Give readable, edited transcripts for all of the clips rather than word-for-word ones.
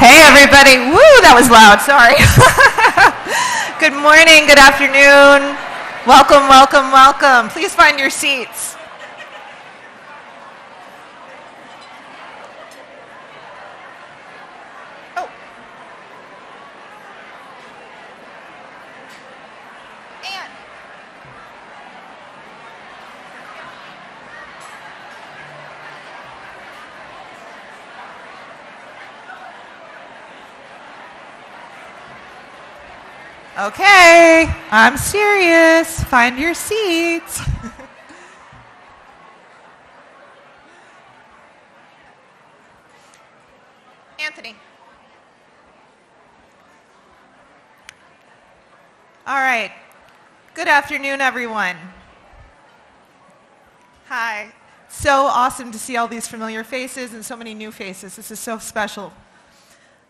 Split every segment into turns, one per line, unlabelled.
Hey everybody, woo, that was loud, sorry. Good morning, good afternoon. Welcome, welcome, welcome. Please find your seats. Oh. Ann. Okay, I'm serious. Find your seats. Anthony. All right. Good afternoon, everyone. Hi. So awesome to see all these familiar faces and so many new faces. This is so special.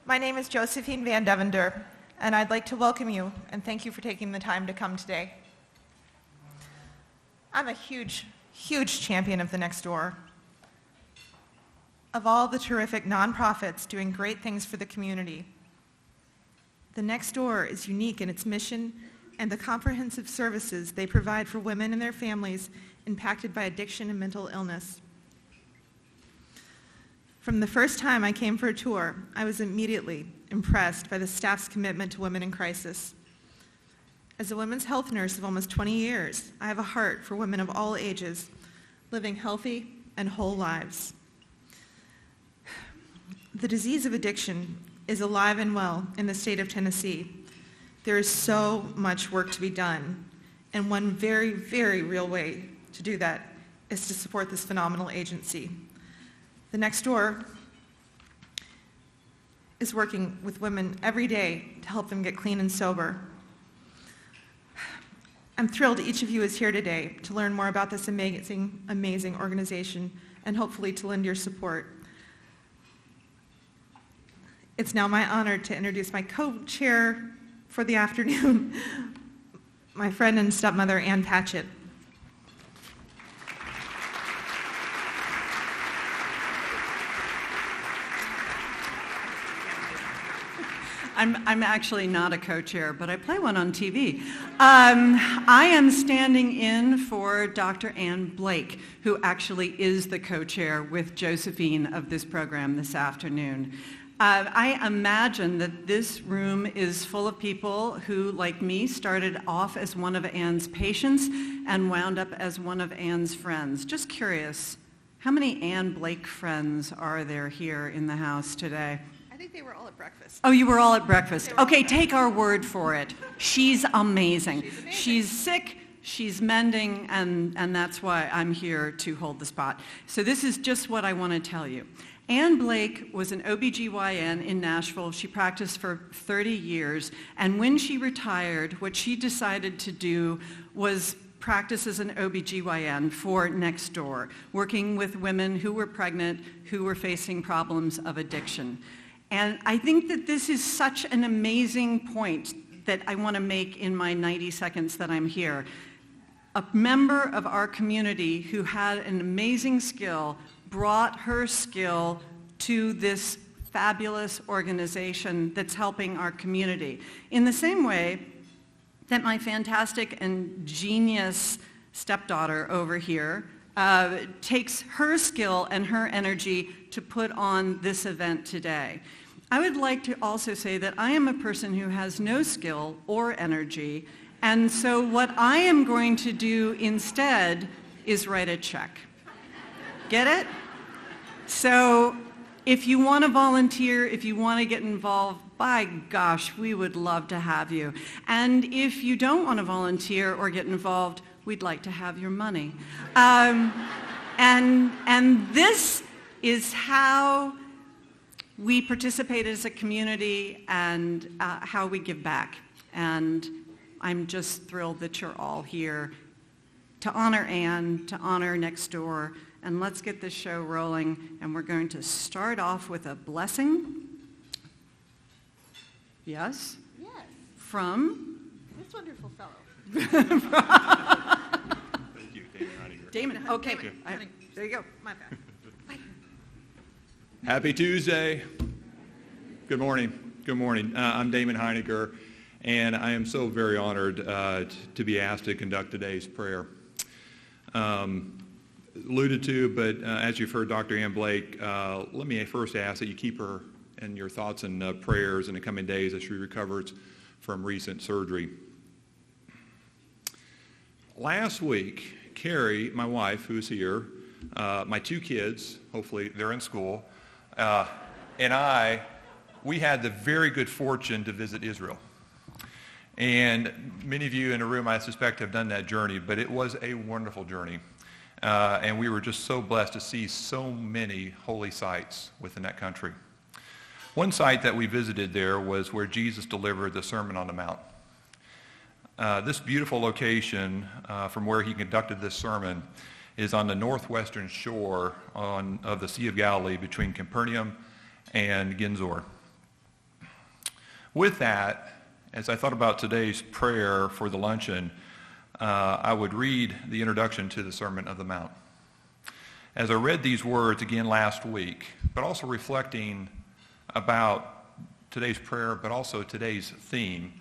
My name is Josephine Van Devender, and I'd like to welcome you and thank you for taking the time to come today. I'm a huge, huge champion of the Next Door. Of all the terrific nonprofits doing great things for the community, the Next Door is unique in its mission and the comprehensive services they provide for women and their families impacted by addiction and mental illness. From the first time I came for a tour, I was immediately impressed by the staff's commitment to women in crisis. As a women's health nurse of almost 20 years, I have a heart for women of all ages living healthy and whole lives. The disease of addiction is alive and well in the state of Tennessee. There is so much work to be done, and one very, very real way to do that is to support this phenomenal agency. The Next Door is working with women every day to help them get clean and sober. I'm thrilled each of you is here today to learn more about this amazing, amazing organization and hopefully to lend your support. It's now my honor to introduce my co-chair for the afternoon, my friend and stepmother, Ann Patchett.
I'm actually not a co-chair, but I play one on TV. I am standing in for Dr. Ann Blake, who actually is the co-chair with Josephine of this program this afternoon. I imagine that this room is full of people who, like me, started off as one of Ann's patients and wound up as one of Ann's friends. Just curious, how many Ann Blake friends are there here in the house today?
I think they were all at breakfast.
Oh, you were all at breakfast. Okay, take our word for it. She's amazing. She's sick, she's mending, and that's why I'm here to hold the spot. So this is just what I want to tell you. Ann Blake was an OBGYN in Nashville. She practiced for 30 years, and when she retired, what she decided to do was practice as an OBGYN for Next Door, working with women who were pregnant, who were facing problems of addiction. And I think that this is such an amazing point that I want to make in my 90 seconds that I'm here. A member of our community who had an amazing skill brought her skill to this fabulous organization that's helping our community. In the same way that my fantastic and genius stepdaughter over here takes her skill and her energy to put on this event today. I would like to also say that I am a person who has no skill or energy, and so what I am going to do instead is write a check. Get it? So if you want to volunteer, if you want to get involved, by gosh, we would love to have you. And if you don't want to volunteer or get involved, we'd like to have your money. And this is how we participate as a community and how we give back. And I'm just thrilled that you're all here to honor Ann, to honor Next Door, and let's get this show rolling. And we're going to start off with a blessing. Yes?
Yes.
From?
This wonderful fellow.
Thank you, Damon Honeyger.
Damon, okay. There you go.
My bad.
Happy Tuesday. Good morning. Good morning. I'm Damon Heinecker, and I am so very honored to be asked to conduct today's prayer. Alluded to, but as you've heard Dr. Ann Blake, let me first ask that you keep her in your thoughts and prayers in the coming days as she recovers from recent surgery. Last week, Carrie, my wife, who's here, my two kids, hopefully they're in school, and we had the very good fortune to visit Israel. And many of you in the room, I suspect, have done that journey, but it was a wonderful journey. And we were just so blessed to see so many holy sites within that country. One site that we visited there was where Jesus delivered the Sermon on the Mount. This beautiful location from where he conducted this sermon is on the northwestern shore of the Sea of Galilee between Capernaum and Ginzor. With that, as I thought about today's prayer for the luncheon, I would read the introduction to the Sermon on the Mount. As I read these words again last week, but also reflecting about today's prayer, but also today's theme,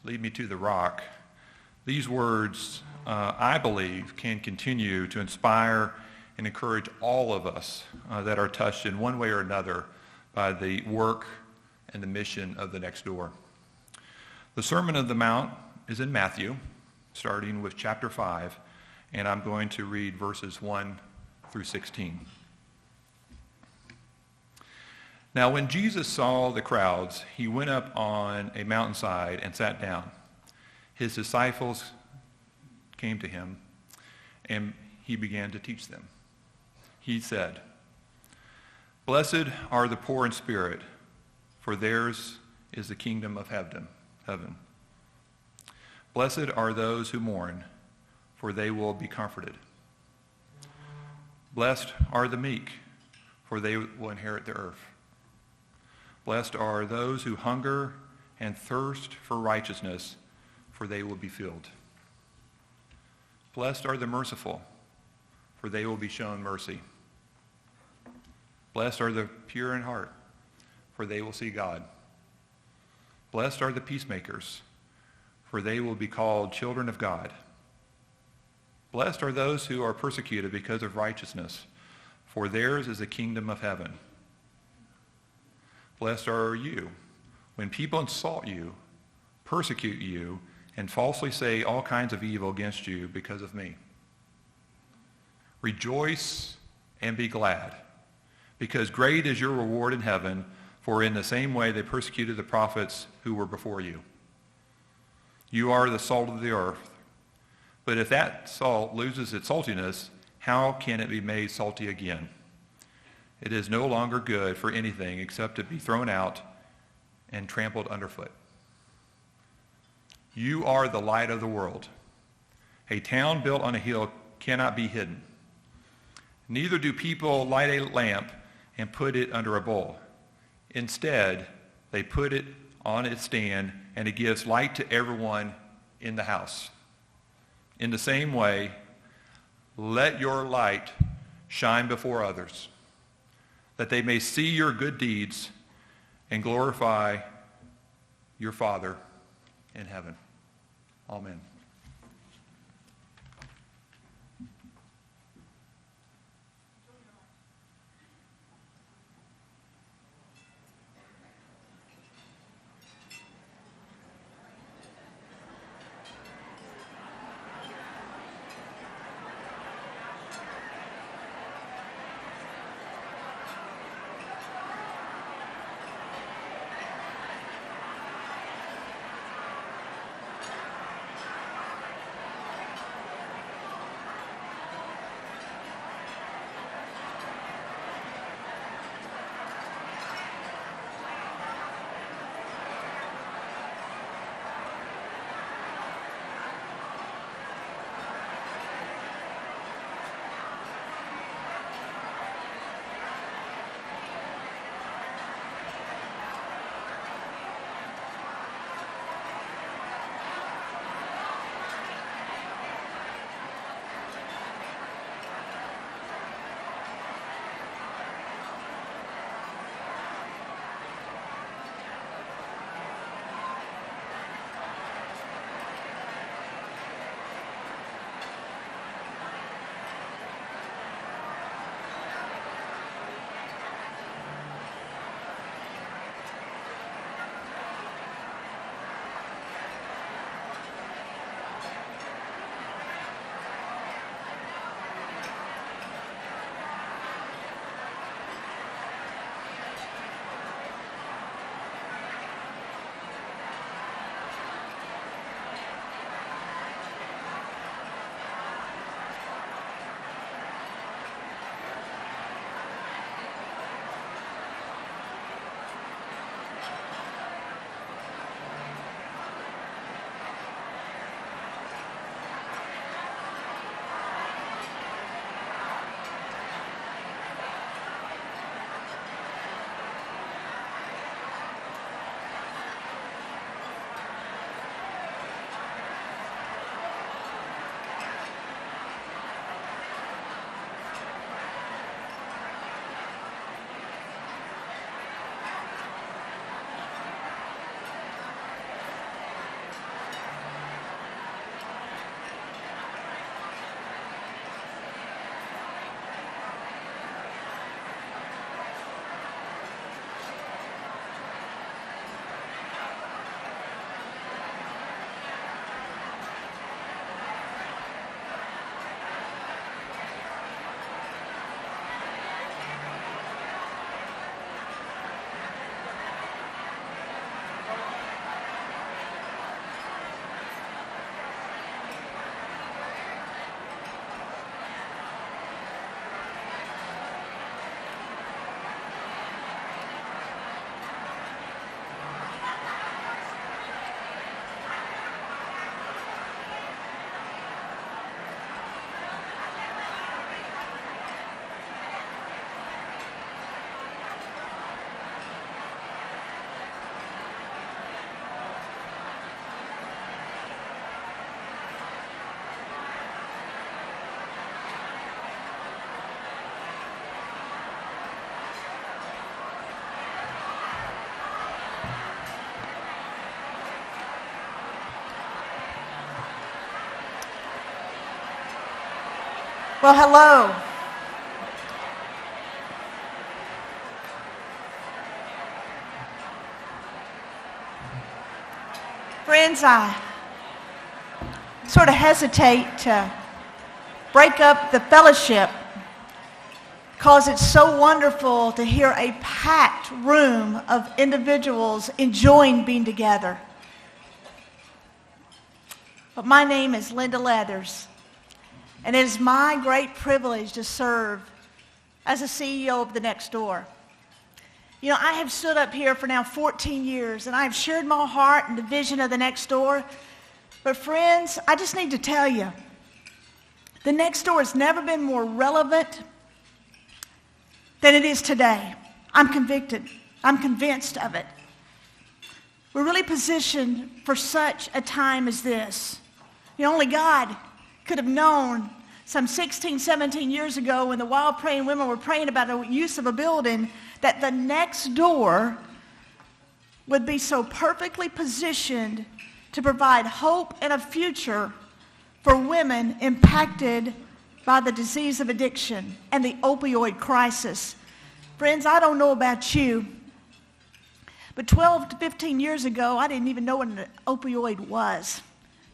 Lead Me to the Rock, these words, I believe, can continue to inspire and encourage all of us that are touched in one way or another by the work and the mission of the Next Door. The Sermon on the Mount is in Matthew, starting with chapter 5, and I'm going to read verses 1 through 16. Now, when Jesus saw the crowds, he went up on a mountainside and sat down. His disciples came to him, and he began to teach them. He said, "Blessed are the poor in spirit, for theirs is the kingdom of heaven. Blessed are those who mourn, for they will be comforted. Blessed are the meek, for they will inherit the earth. Blessed are those who hunger and thirst for righteousness, for they will be filled. Blessed are the merciful, for they will be shown mercy. Blessed are the pure in heart, for they will see God. Blessed are the peacemakers, for they will be called children of God. Blessed are those who are persecuted because of righteousness, for theirs is the kingdom of heaven. Blessed are you when people insult you, persecute you, and falsely say all kinds of evil against you because of me. Rejoice and be glad, because great is your reward in heaven, for in the same way they persecuted the prophets who were before you. You are the salt of the earth. But if that salt loses its saltiness, how can it be made salty again? It is no longer good for anything except to be thrown out and trampled underfoot. You are the light of the world. A town built on a hill cannot be hidden. Neither do people light a lamp and put it under a bowl. Instead, they put it on its stand, and it gives light to everyone in the house. In the same way, let your light shine before others, that they may see your good deeds and glorify your Father in heaven. Amen.
Well, hello. Friends, I sort of hesitate to break up the fellowship because it's so wonderful to hear a packed room of individuals enjoying being together. But my name is Linda Leathers, and it is my great privilege to serve as a CEO of the Next Door. You know, I have stood up here for now 14 years, and I have shared my heart and the vision of the Next Door. But friends, I just need to tell you, the Next Door has never been more relevant than it is today. I'm convicted. I'm convinced of it. We're really positioned for such a time as this. You know, only God could have known some 16, 17 years ago when the wild praying women were praying about the use of a building that the Next Door would be so perfectly positioned to provide hope and a future for women impacted by the disease of addiction and the opioid crisis. Friends, I don't know about you, but 12 to 15 years ago, I didn't even know what an opioid was.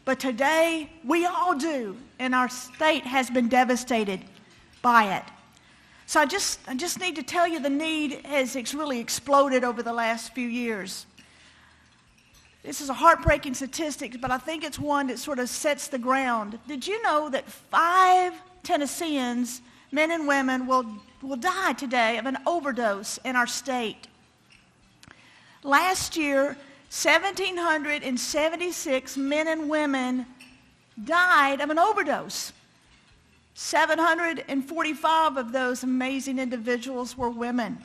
But today, we all do, and our state has been devastated by it. So I just need to tell you the need has really exploded over the last few years. This is a heartbreaking statistic, but I think it's one that sort of sets the ground. Did you know that 5 Tennesseans, men and women, will die today of an overdose in our state? Last year, 1,776 men and women died of an overdose. 745 of those amazing individuals were women.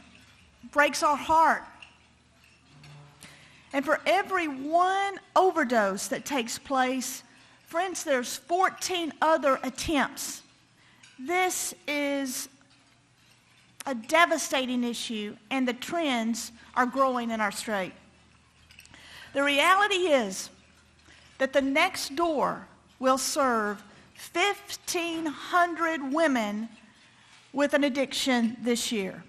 Breaks our heart. And for every one overdose that takes place, friends, there's 14 other attempts. This is a devastating issue, and the trends are growing in our state. The reality is that the Next Door will serve 1,500 women with an addiction this year.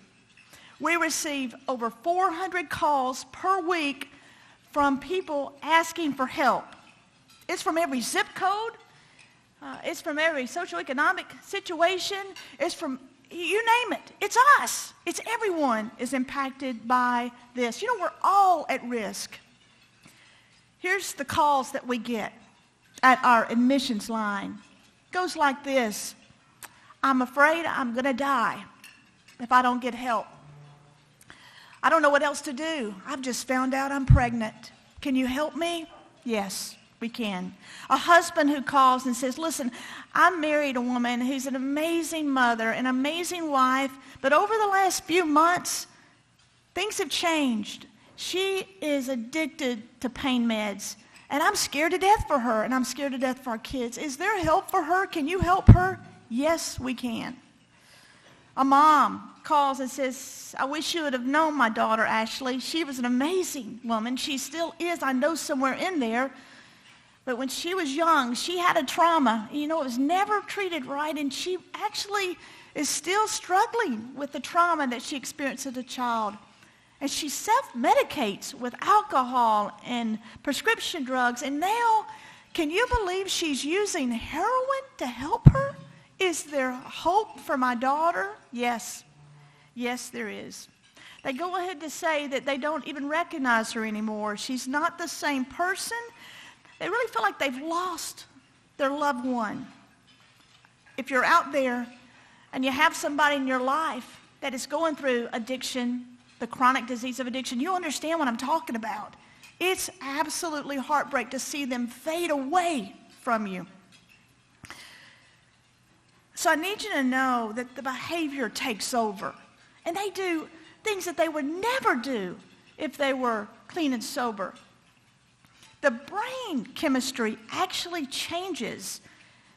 We receive over 400 calls per week from people asking for help. It's from every zip code. It's from every socioeconomic situation. It's from, you name it. It's us. It's everyone is impacted by this. You know, we're all at risk. Here's the calls that we get at our admissions line. It goes like this: I'm afraid I'm going to die if I don't get help. I don't know what else to do. I've just found out I'm pregnant. Can you help me? Yes, we can. A husband who calls and says, listen, I married a woman who's an amazing mother, an amazing wife, but over the last few months, things have changed. She is addicted to pain meds, and I'm scared to death for her, and I'm scared to death for our kids. Is there help for her? Can you help her? Yes, we can. A mom calls and says, I wish you would have known my daughter, Ashley. She was an amazing woman. She still is, I know, somewhere in there. But when she was young, she had a trauma. You know, it was never treated right, and she actually is still struggling with the trauma that she experienced as a child. And she self-medicates with alcohol and prescription drugs. And now, can you believe she's using heroin to help her? Is there hope for my daughter? Yes. Yes, there is. They go ahead to say that they don't even recognize her anymore. She's not the same person. They really feel like they've lost their loved one. If you're out there and you have somebody in your life that is going through addiction, the chronic disease of addiction, you understand what I'm talking about. It's absolutely heartbreak to see them fade away from you. So I need you to know that the behavior takes over. And they do things that they would never do if they were clean and sober. The brain chemistry actually changes.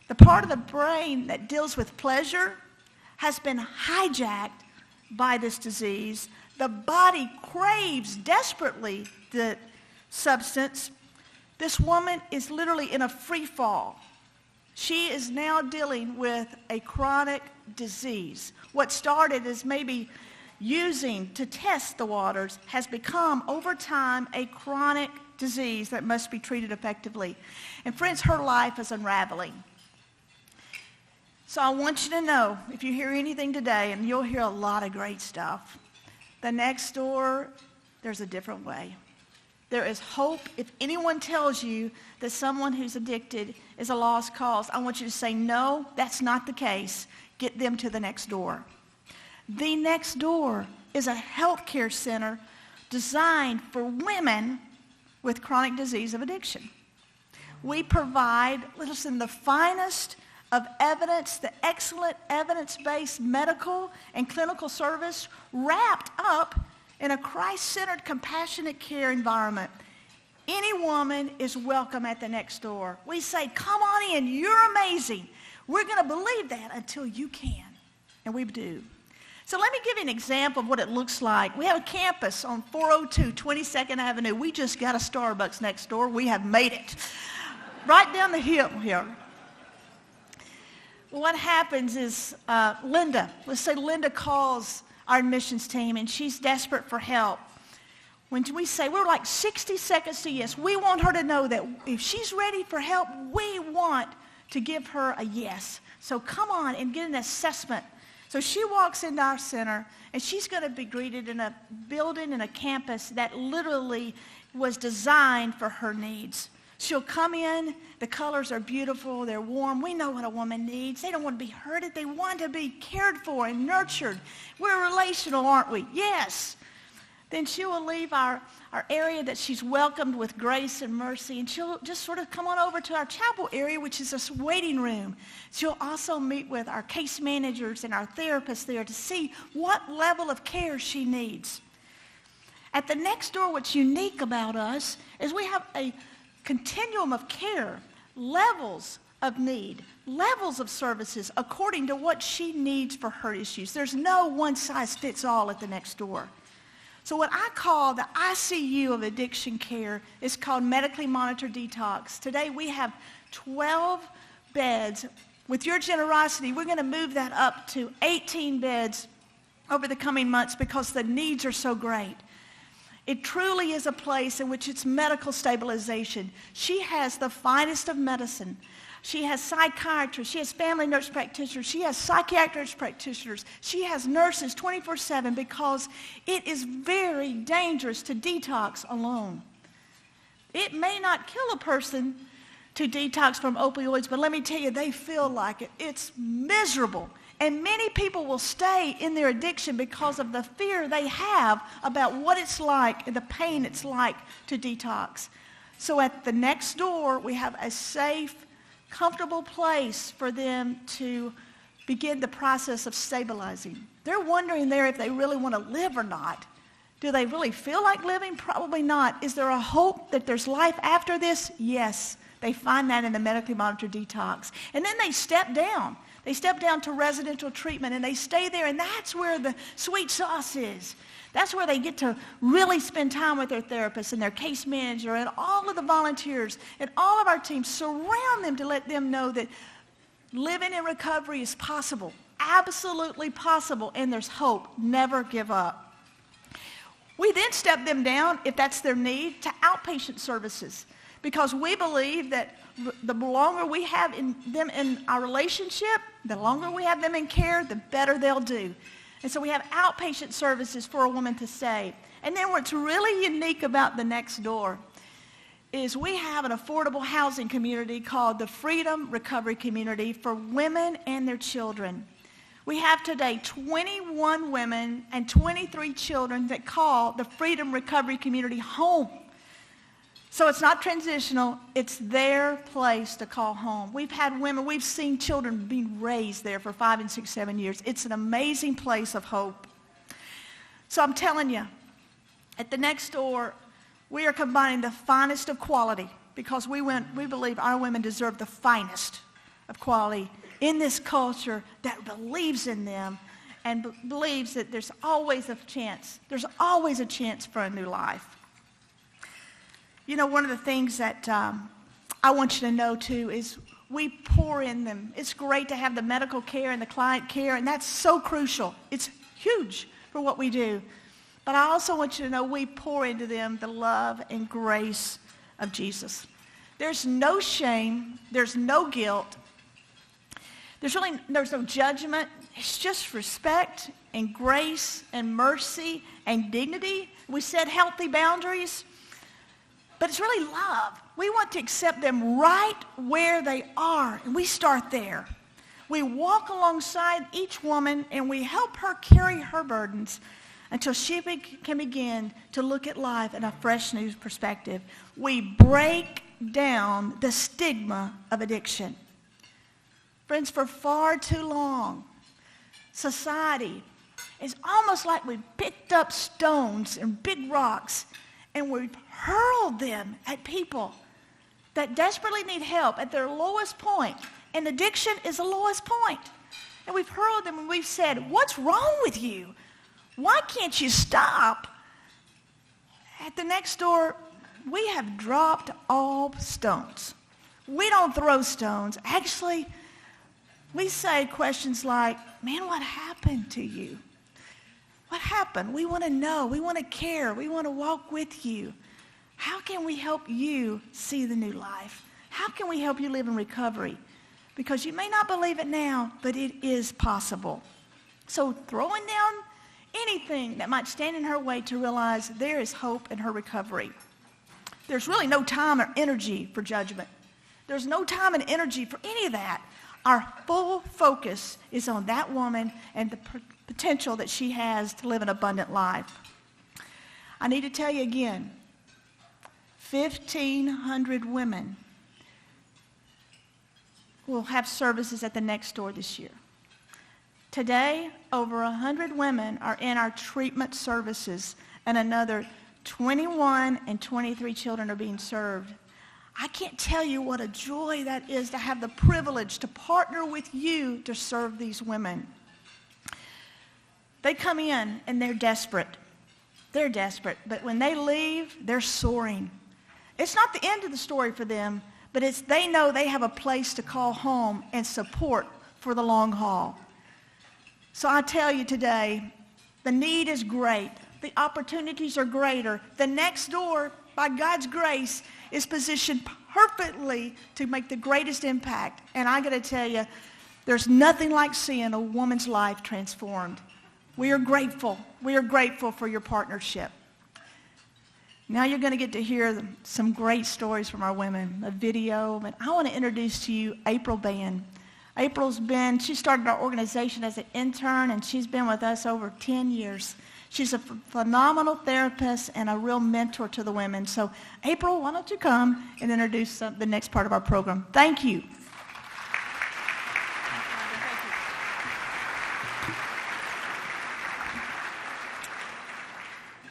The part of the brain that deals with pleasure has been hijacked by this disease. The body craves desperately the substance. This woman is literally in a free fall. She is now dealing with a chronic disease. What started as maybe using to test the waters has become, over time, a chronic disease that must be treated effectively. And friends, her life is unraveling. So I want you to know, if you hear anything today, and you'll hear a lot of great stuff, the next door, there's a different way. There is hope. If anyone tells you that someone who's addicted is a lost cause, I want you to say, no, that's not the case. Get them to the next door. The next door is a healthcare center designed for women with chronic disease of addiction. We provide, listen, the finest of evidence, the excellent evidence-based medical and clinical service wrapped up in a Christ-centered, compassionate care environment. Any woman is welcome at the next door. We say, come on in, you're amazing. We're going to believe that until you can, and we do. So let me give you an example of what it looks like. We have a campus on 402 22nd Avenue. We just got a Starbucks next door. We have made it. Right down the hill here. What happens is Linda, let's say Linda calls our admissions team and she's desperate for help. When we say we're like 60 seconds to yes, we want her to know that if she's ready for help, we want to give her a yes. So come on and get an assessment. So she walks into our center and she's going to be greeted in a building and a campus that literally was designed for her needs. She'll come in, the colors are beautiful, they're warm. We know what a woman needs. They don't want to be hurted. They want to be cared for and nurtured. We're relational, aren't we? Yes. Then she will leave our area that she's welcomed with grace and mercy, and she'll just sort of come on over to our chapel area, which is a waiting room. She'll also meet with our case managers and our therapists there to see what level of care she needs. At the next door, what's unique about us is we have a continuum of care, levels of need, levels of services according to what she needs for her issues. There's no one-size-fits-all at the next door. So what I call the ICU of addiction care is called medically monitored detox. Today we have 12 beds. With your generosity, we're going to move that up to 18 beds over the coming months because the needs are so great. It truly is a place in which it's medical stabilization. She has the finest of medicine. She has psychiatrists, she has family nurse practitioners, she has psychiatric practitioners, she has nurses 24/7 because it is very dangerous to detox alone. It may not kill a person to detox from opioids, but let me tell you, they feel like it. It's miserable. And many people will stay in their addiction because of the fear they have about what it's like and the pain it's like to detox. So at the next door, we have a safe, comfortable place for them to begin the process of stabilizing. They're wondering there if they really want to live or not. Do they really feel like living? Probably not. Is there a hope that there's life after this? Yes. They find that in the medically monitored detox. And then they step down. They step down to residential treatment and they stay there, and that's where the sweet sauce is. That's where they get to really spend time with their therapist and their case manager and all of the volunteers and all of our teams surround them to let them know that living in recovery is possible, absolutely possible, and there's hope. Never give up. We then step them down, if that's their need, to outpatient services because we believe that the longer we have them in our relationship, the longer we have them in care, the better they'll do. And so we have outpatient services for a woman to stay. And then what's really unique about the next door is we have an affordable housing community called the Freedom Recovery Community for women and their children. We have today 21 women and 23 children that call the Freedom Recovery Community home. So it's not transitional, it's their place to call home. We've had women, we've seen children being raised there for 5 and 6, 7 years. It's an amazing place of hope. So I'm telling you, at the next door, we are combining the finest of quality because we believe our women deserve the finest of quality in this culture that believes in them and believes that there's always a chance. There's always a chance for a new life. You know, one of the things that I want you to know, too, is We pour in them. It's great to have the medical care and the client care, and that's so crucial. It's huge for what we do. But I also want you to know we pour into them the love and grace of Jesus. There's no shame. There's no guilt. There's no judgment. It's just respect and grace and mercy and dignity. We set healthy boundaries. But it's really love. We want to accept them right where they are, and we start there. We walk alongside each woman, and we help her carry her burdens until she can begin to look at life in a fresh new perspective. We break down the stigma of addiction. Friends, for far too long, society is almost like we've picked up stones and big rocks and we've hurled them at people that desperately need help at their lowest point. And addiction is the lowest point. And we've hurled them and we've said, what's wrong with you? Why can't you stop? At the next door, we have dropped all stones. We don't throw stones. Actually, we say questions like, man, what happened to you? What happened? We want to know. We want to care. We want to walk with you. How can we help you see the new life? How can we help you live in recovery? Because you may not believe it now, but it is possible. So throwing down anything that might stand in her way to realize there is hope in her recovery. There's really no time or energy for judgment. There's no time and energy for any of that. Our full focus is on that woman and the potential that she has to live an abundant life. I need to tell you again, 1,500 women will have services at the next door this year. Today, over 100 women are in our treatment services, and another 21 and 23 children are being served. I can't tell you what a joy that is to have the privilege to partner with you to serve these women. They come in and they're desperate. They're desperate. But when they leave, they're soaring. It's not the end of the story for them, but they know they have a place to call home and support for the long haul. So I tell you today, the need is great. The opportunities are greater. The next door, by God's grace, is positioned perfectly to make the greatest impact. And I got to tell you, there's nothing like seeing a woman's life transformed. We are grateful. We are grateful for your partnership. Now you're going to get to hear some great stories from our women, a video. But I want to introduce to you April Band. She started our organization as an intern, and she's been with us over 10 years. She's a phenomenal therapist and a real mentor to the women. So, April, why don't you come and introduce the next part of our program? Thank you.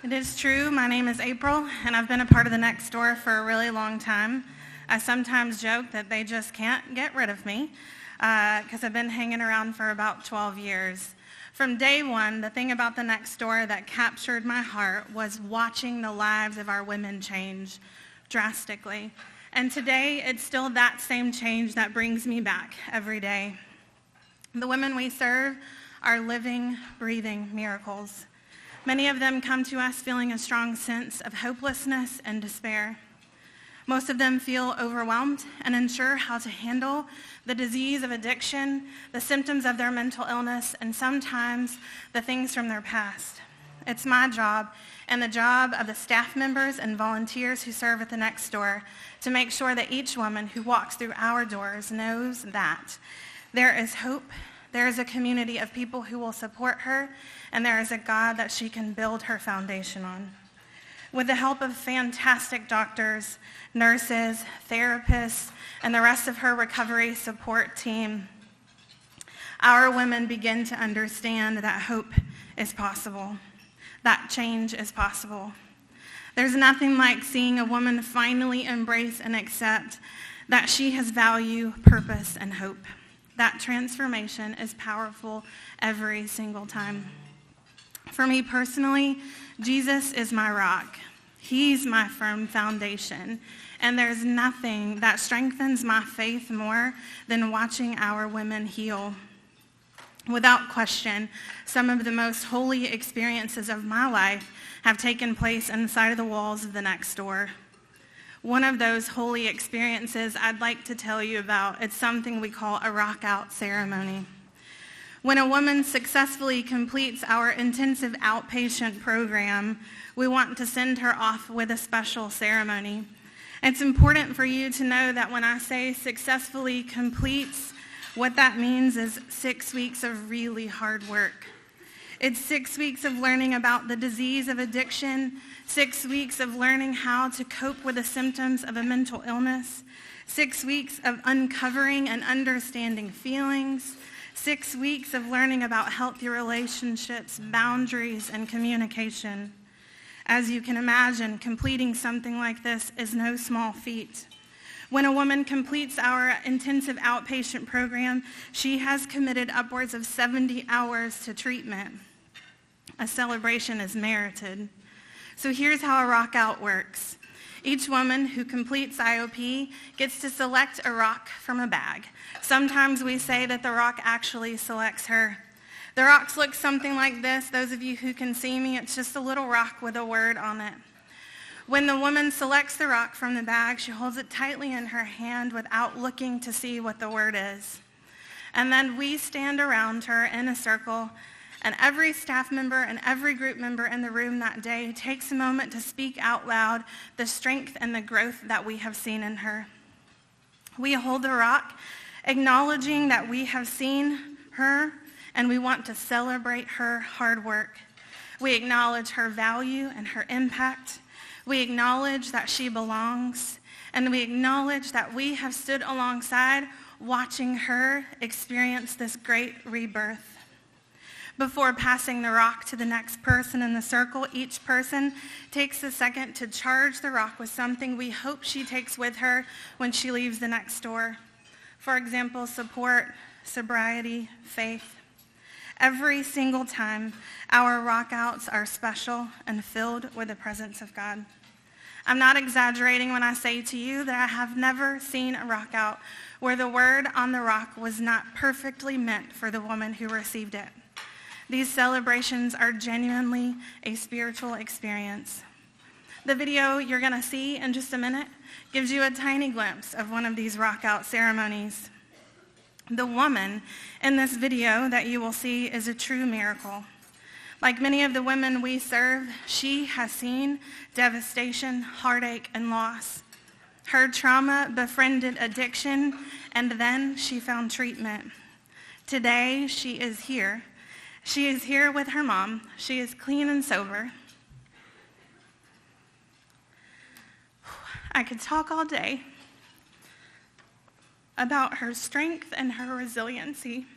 It is true. My name is April, and I've been a part of the Next Door for a really long time. I sometimes joke that they just can't get rid of me because I've been hanging around for about 12 years. From day one, the thing about the Next Door that captured my heart was watching the lives of our women change drastically. And today, it's still that same change that brings me back every day. The women we serve are living, breathing miracles. Many of them come to us feeling a strong sense of hopelessness and despair. Most of them feel overwhelmed and unsure how to handle the disease of addiction, the symptoms of their mental illness, and sometimes the things from their past. It's my job and the job of the staff members and volunteers who serve at the Next Door to make sure that each woman who walks through our doors knows that there is hope, there is a community of people who will support her, and there is a God that she can build her foundation on. With the help of fantastic doctors, nurses, therapists, and the rest of her recovery support team, our women begin to understand that hope is possible, that change is possible. There's nothing like seeing a woman finally embrace and accept that she has value, purpose, and hope. That transformation is powerful every single time. For me personally, Jesus is my rock. He's my firm foundation, and there's nothing that strengthens my faith more than watching our women heal. Without question, some of the most holy experiences of my life have taken place inside of the walls of the next door. One of those holy experiences I'd like to tell you about, it's something we call a rock-out ceremony. When a woman successfully completes our intensive outpatient program, we want to send her off with a special ceremony. It's important for you to know that when I say successfully completes, what that means is 6 weeks of really hard work. It's 6 weeks of learning about the disease of addiction, 6 weeks of learning how to cope with the symptoms of a mental illness, 6 weeks of uncovering and understanding feelings, 6 weeks of learning about healthy relationships, boundaries, and communication. As you can imagine, completing something like this is no small feat. When a woman completes our intensive outpatient program, she has committed upwards of 70 hours to treatment. A celebration is merited. So here's how a rock out works. Each woman who completes IOP gets to select a rock from a bag. Sometimes we say that the rock actually selects her. The rocks look something like this. Those of you who can see me, it's just a little rock with a word on it. When the woman selects the rock from the bag, she holds it tightly in her hand without looking to see what the word is. And then we stand around her in a circle, and every staff member and every group member in the room that day takes a moment to speak out loud the strength and the growth that we have seen in her. We hold the rock, acknowledging that we have seen her, and we want to celebrate her hard work. We acknowledge her value and her impact. We acknowledge that she belongs, and we acknowledge that we have stood alongside watching her experience this great rebirth. Before passing the rock to the next person in the circle, each person takes a second to charge the rock with something we hope she takes with her when she leaves the next door. For example, support, sobriety, faith. Every single time, our rock outs are special and filled with the presence of God. I'm not exaggerating when I say to you that I have never seen a rock out where the word on the rock was not perfectly meant for the woman who received it. These celebrations are genuinely a spiritual experience. The video you're going to see in just a minute gives you a tiny glimpse of one of these rock out ceremonies. The woman in this video that you will see is a true miracle. Like many of the women we serve, she has seen devastation, heartache, and loss. Her trauma befriended addiction, and then she found treatment. Today, she is here. She is here with her mom. She is clean and sober. I could talk all day about her strength and her resiliency.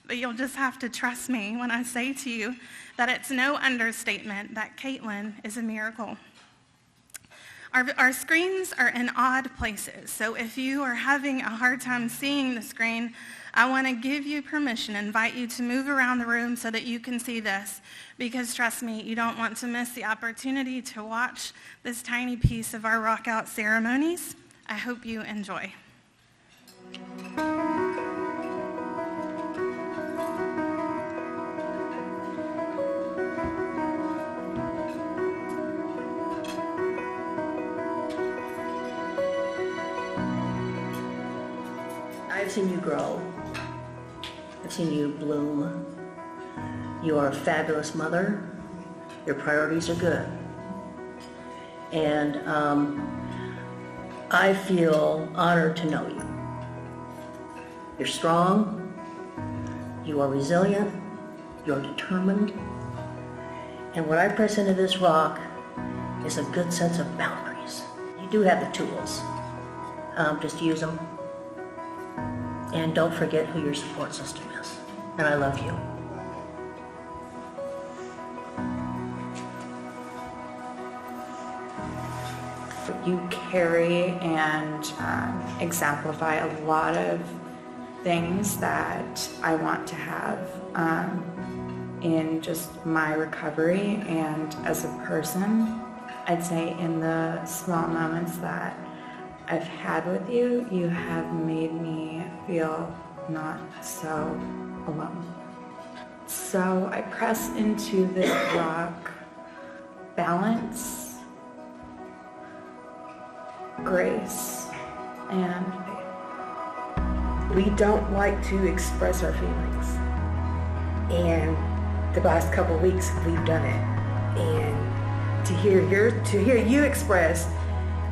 But you'll just have to trust me when I say to you that it's no understatement that Caitlin is a miracle. Our screens are in odd places, so if you are having a hard time seeing the screen, I want to give you permission, invite you to move around the room so that you can see this, because trust me, you don't want to miss the opportunity to watch this tiny piece of our rock out ceremonies. I hope you enjoy.
I've seen you grow. I've seen you bloom. You are a fabulous mother. Your priorities are good. And I feel honored to know you. You're strong. You are resilient. You're determined. And what I press into this rock is a good sense of boundaries. You do have the tools. Just use them. And don't forget who your support system is. And I love you.
You carry and exemplify a lot of things that I want to have in just my recovery and as a person. I'd say in the small moments that I've had with you, you have made me feel not so alone. So I press into this rock, balance, grace, and faith.
We don't like to express our feelings. And the last couple of weeks we've done it. And to hear you express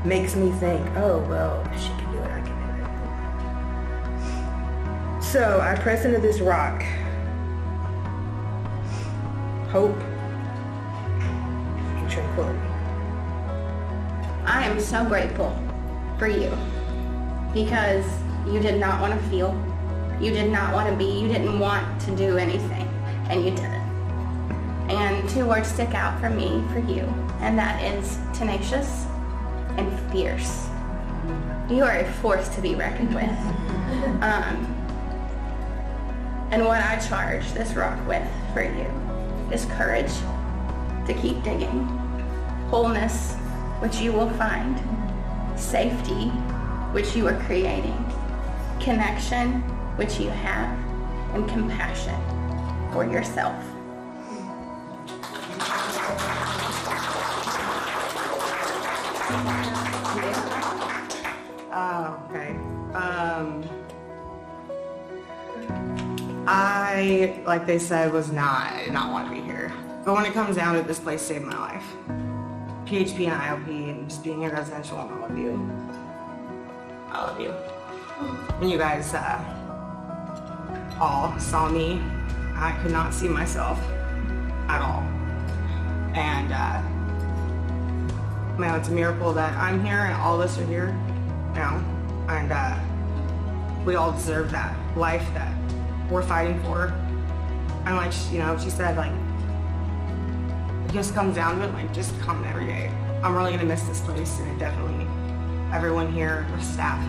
makes me think, oh, well, if she can do it, I can do it. So I press into this rock. Hope and tranquility.
I am so grateful for you because you did not want to feel, you did not want to be, you didn't want to do anything, and you did it. And 2 words stick out for me, for you, and that is tenacious and fierce. You are a force to be reckoned with. And what I charge this rock with for you is courage to keep digging, wholeness, which you will find, safety, which you are creating, connection, which you have, and compassion for yourself.
Okay. I, like they said, did not want to be here. But when it comes down to it, this place saved my life. PHP and IOP and just being in residential and all of you. I love you. When you guys all saw me, I could not see myself at all. And man, it's a miracle that I'm here and all of us are here now. And we all deserve that life that we're fighting for. And like, she said, like, it just comes down to it, like, just come every day. I'm really gonna miss this place, and it definitely, everyone here, the staff,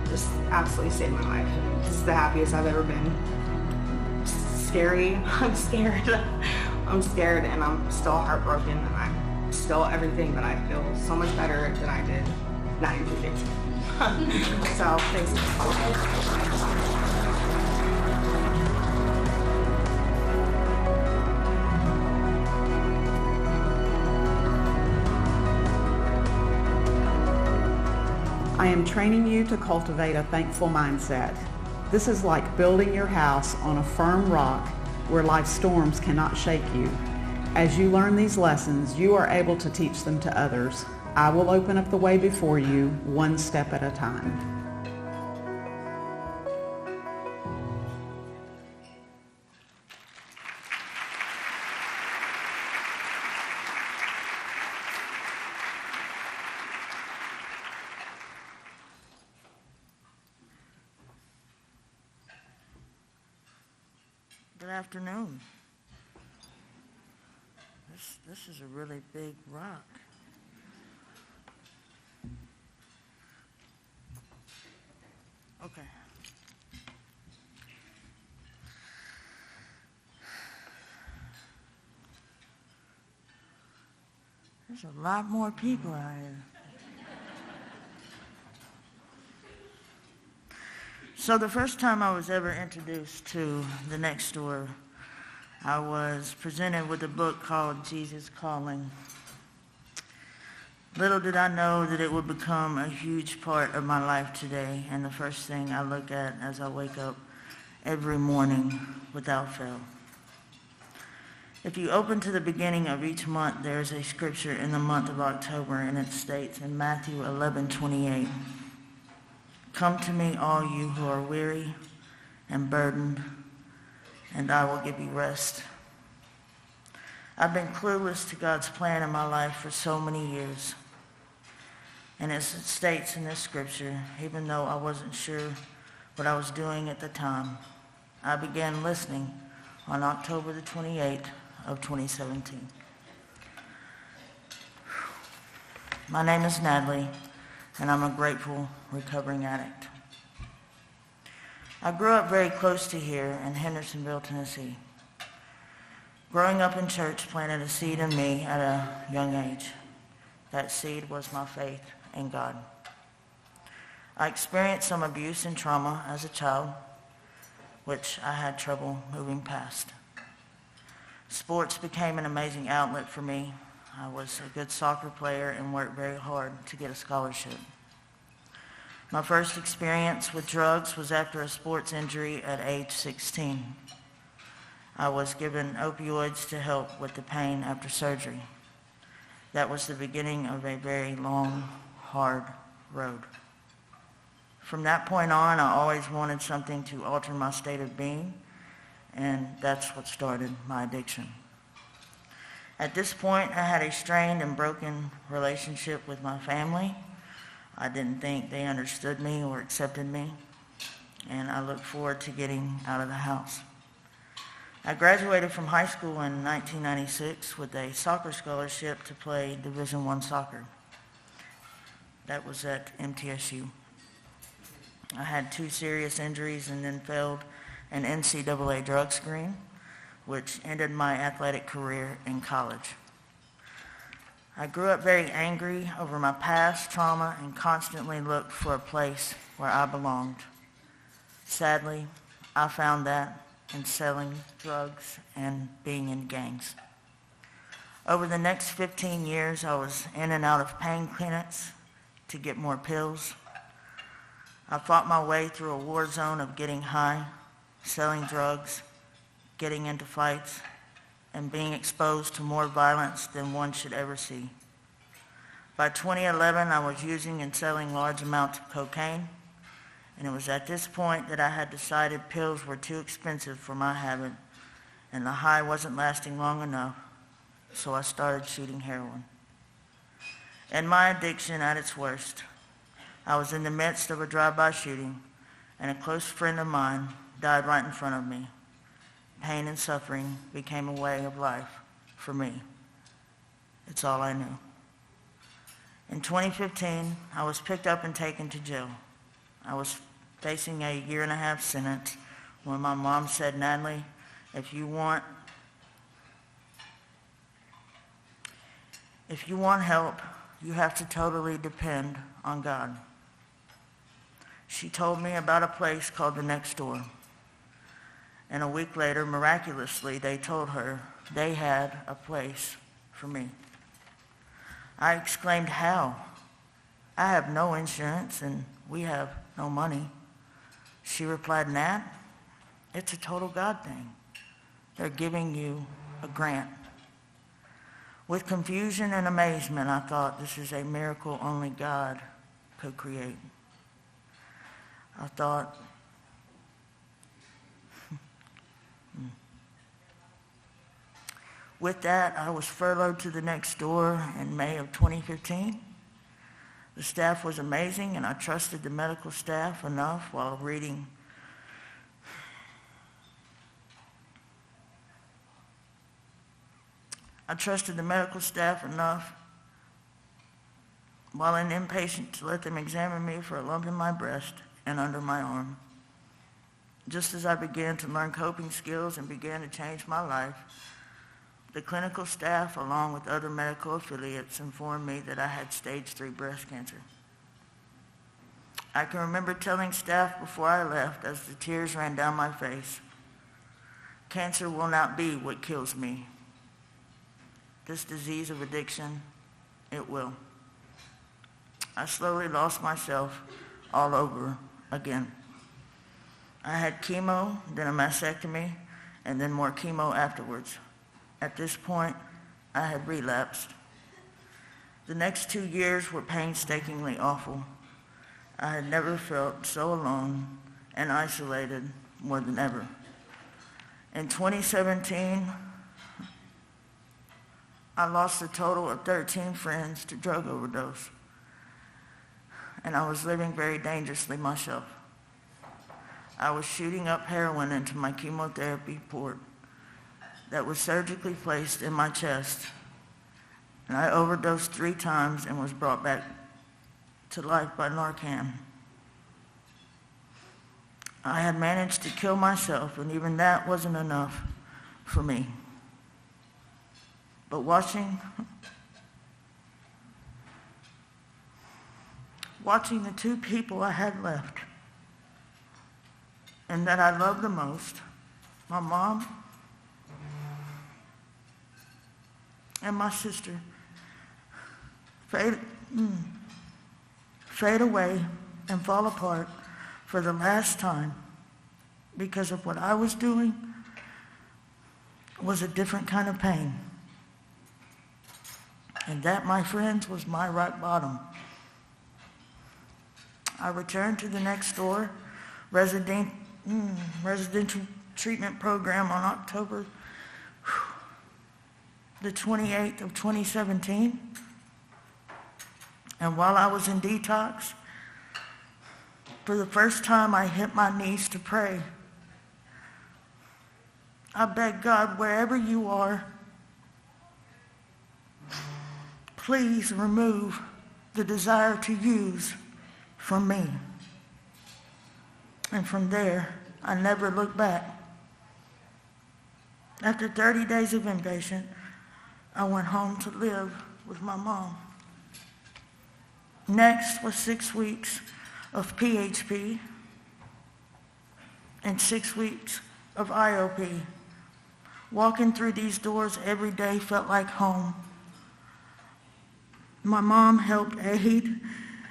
just absolutely saved my life. This is the happiest I've ever been. Scary, I'm scared. I'm scared, and I'm still heartbroken, and I'm still everything, but I feel so much better than I did 92 days ago. So, thanks.
I am training you to cultivate a thankful mindset. This is like building your house on a firm rock where life's storms cannot shake you. As you learn these lessons, you are able to teach them to others. I will open up the way before you, one step at a time.
Good afternoon. This is a really big rock. Okay. There's a lot more people out here. So the first time I was ever introduced to the Next Door, I was presented with a book called Jesus Calling. Little did I know that it would become a huge part of my life today, and the first thing I look at as I wake up every morning without fail. If you open to the beginning of each month, there is a scripture in the month of October, and it states in Matthew 11:28, "Come to me, all you who are weary and burdened, and I will give you rest." I've been clueless to God's plan in my life for so many years. And as it states in this scripture, even though I wasn't sure what I was doing at the time, I began listening on October the 28th of 2017. My name is Natalie, and I'm a grateful recovering addict. I grew up very close to here in Hendersonville, Tennessee. Growing up in church planted a seed in me at a young age. That seed was my faith in God. I experienced some abuse and trauma as a child, which I had trouble moving past. Sports became an amazing outlet for me. I was a good soccer player and worked very hard to get a scholarship. My first experience with drugs was after a sports injury at age 16. I was given opioids to help with the pain after surgery. That was the beginning of a very long, hard road. From that point on, I always wanted something to alter my state of being, and that's what started my addiction. At this point, I had a strained and broken relationship with my family. I didn't think they understood me or accepted me, and I looked forward to getting out of the house. I graduated from high school in 1996 with a soccer scholarship to play Division I soccer. That was at MTSU. I had 2 serious injuries and then failed an NCAA drug screen, which ended my athletic career in college. I grew up very angry over my past trauma and constantly looked for a place where I belonged. Sadly, I found that in selling drugs and being in gangs. Over the next 15 years, I was in and out of pain clinics to get more pills. I fought my way through a war zone of getting high, selling drugs, getting into fights, and being exposed to more violence than one should ever see. By 2011, I was using and selling large amounts of cocaine, and it was at this point that I had decided pills were too expensive for my habit, and the high wasn't lasting long enough, so I started shooting heroin. In my addiction at its worst, I was in the midst of a drive-by shooting, and a close friend of mine died right in front of me. Pain and suffering became a way of life for me. It's all I knew. In 2015, I was picked up and taken to jail. I was facing a 1.5-year sentence when my mom said, "Natalie, if you want help, you have to totally depend on God." She told me about a place called the Next Door. And a week later, miraculously, they told her they had a place for me. I exclaimed, "How? I have no insurance and we have no money." She replied, "Nat, it's a total God thing. They're giving you a grant." With confusion and amazement, I thought, this is a miracle only God could create. I thought, With that, I was furloughed to the Next Door in May of 2015. The staff was amazing, and I trusted the medical staff enough while reading while in inpatient to let them examine me for a lump in my breast and under my arm. Just as I began to learn coping skills and began to change my life, the clinical staff, along with other medical affiliates, informed me that I had stage 3 breast cancer. I can remember telling staff before I left, as the tears ran down my face, "Cancer will not be what kills me. This disease of addiction, it will." I slowly lost myself all over again. I had chemo, then a mastectomy, and then more chemo afterwards. At this point, I had relapsed. The next 2 years were painstakingly awful. I had never felt so alone and isolated more than ever. In 2017, I lost a total of 13 friends to drug overdose, and I was living very dangerously myself. I was shooting up heroin into my chemotherapy port that was surgically placed in my chest, and I overdosed 3 times and was brought back to life by Narcan. I had managed to kill myself, and even that wasn't enough for me. But watching watching the two people I had left and that I loved the most, my mom and my sister, fade away and fall apart for the last time because of what I was doing was a different kind of pain. And that, my friends, was my rock bottom. I returned to the next door residential treatment program on October the 28th of 2017. And while I was in detox, for the first time I hit my knees to pray. I beg God, wherever you are, please remove the desire to use from me. And from there, I never looked back. After 30 days of inpatient, I went home to live with my mom. Next was 6 weeks of PHP and 6 weeks of IOP. Walking through these doors every day felt like home. My mom helped aid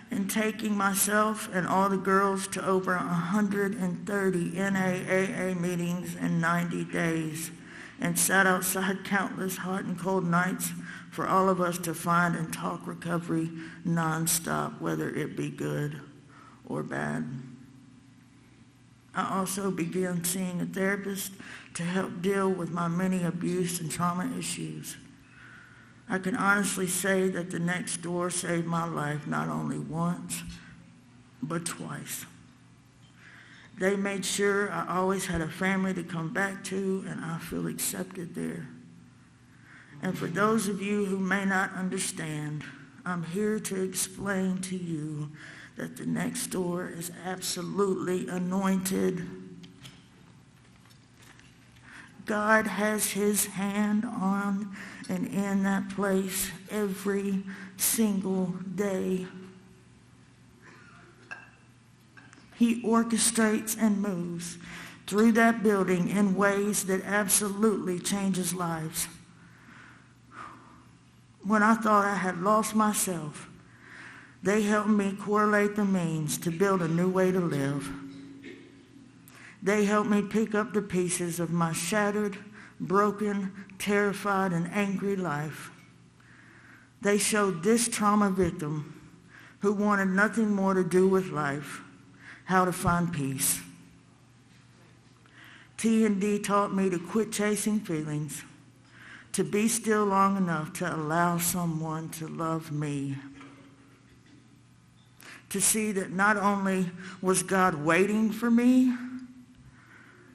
in taking myself and all the girls to over 130 NAAA meetings in 90 days and sat outside countless hot and cold nights for all of us to find and talk recovery nonstop, whether it be good or bad. I also began seeing a therapist to help deal with my many abuse and trauma issues. I can honestly say that the next door saved my life not only once, but twice. They made sure I always had a family to come back to, and I feel accepted there. And for those of you who may not understand, I'm here to explain to you that the next door is absolutely anointed. God has his hand on and in that place every single day. He orchestrates and moves through that building in ways that absolutely changes lives. When I thought I had lost myself, they helped me correlate the means to build a new way to live. They helped me pick up the pieces of my shattered, broken, terrified, and angry life. They showed this trauma victim who wanted nothing more to do with life how to find peace. TND taught me to quit chasing feelings, to be still long enough to allow someone to love me. To see that not only was God waiting for me,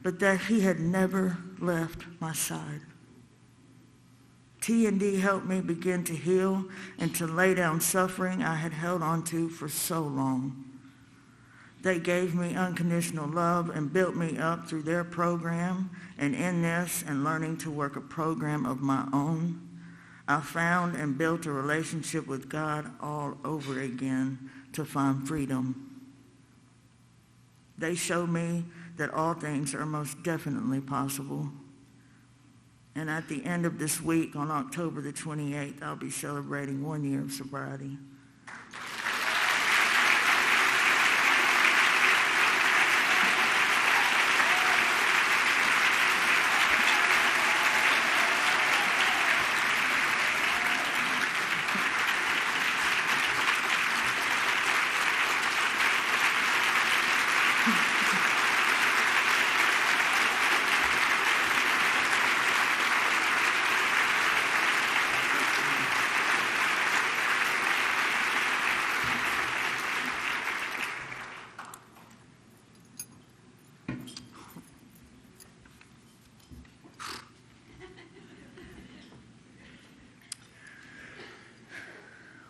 but that he had never left my side. TND helped me begin to heal and to lay down suffering I had held on to for so long. They gave me unconditional love and built me up through their program, and in this and learning to work a program of my own, I found and built a relationship with God all over again to find freedom. They showed me that all things are most definitely possible. And at the end of this week, on October the 28th, I'll be celebrating 1 year of sobriety.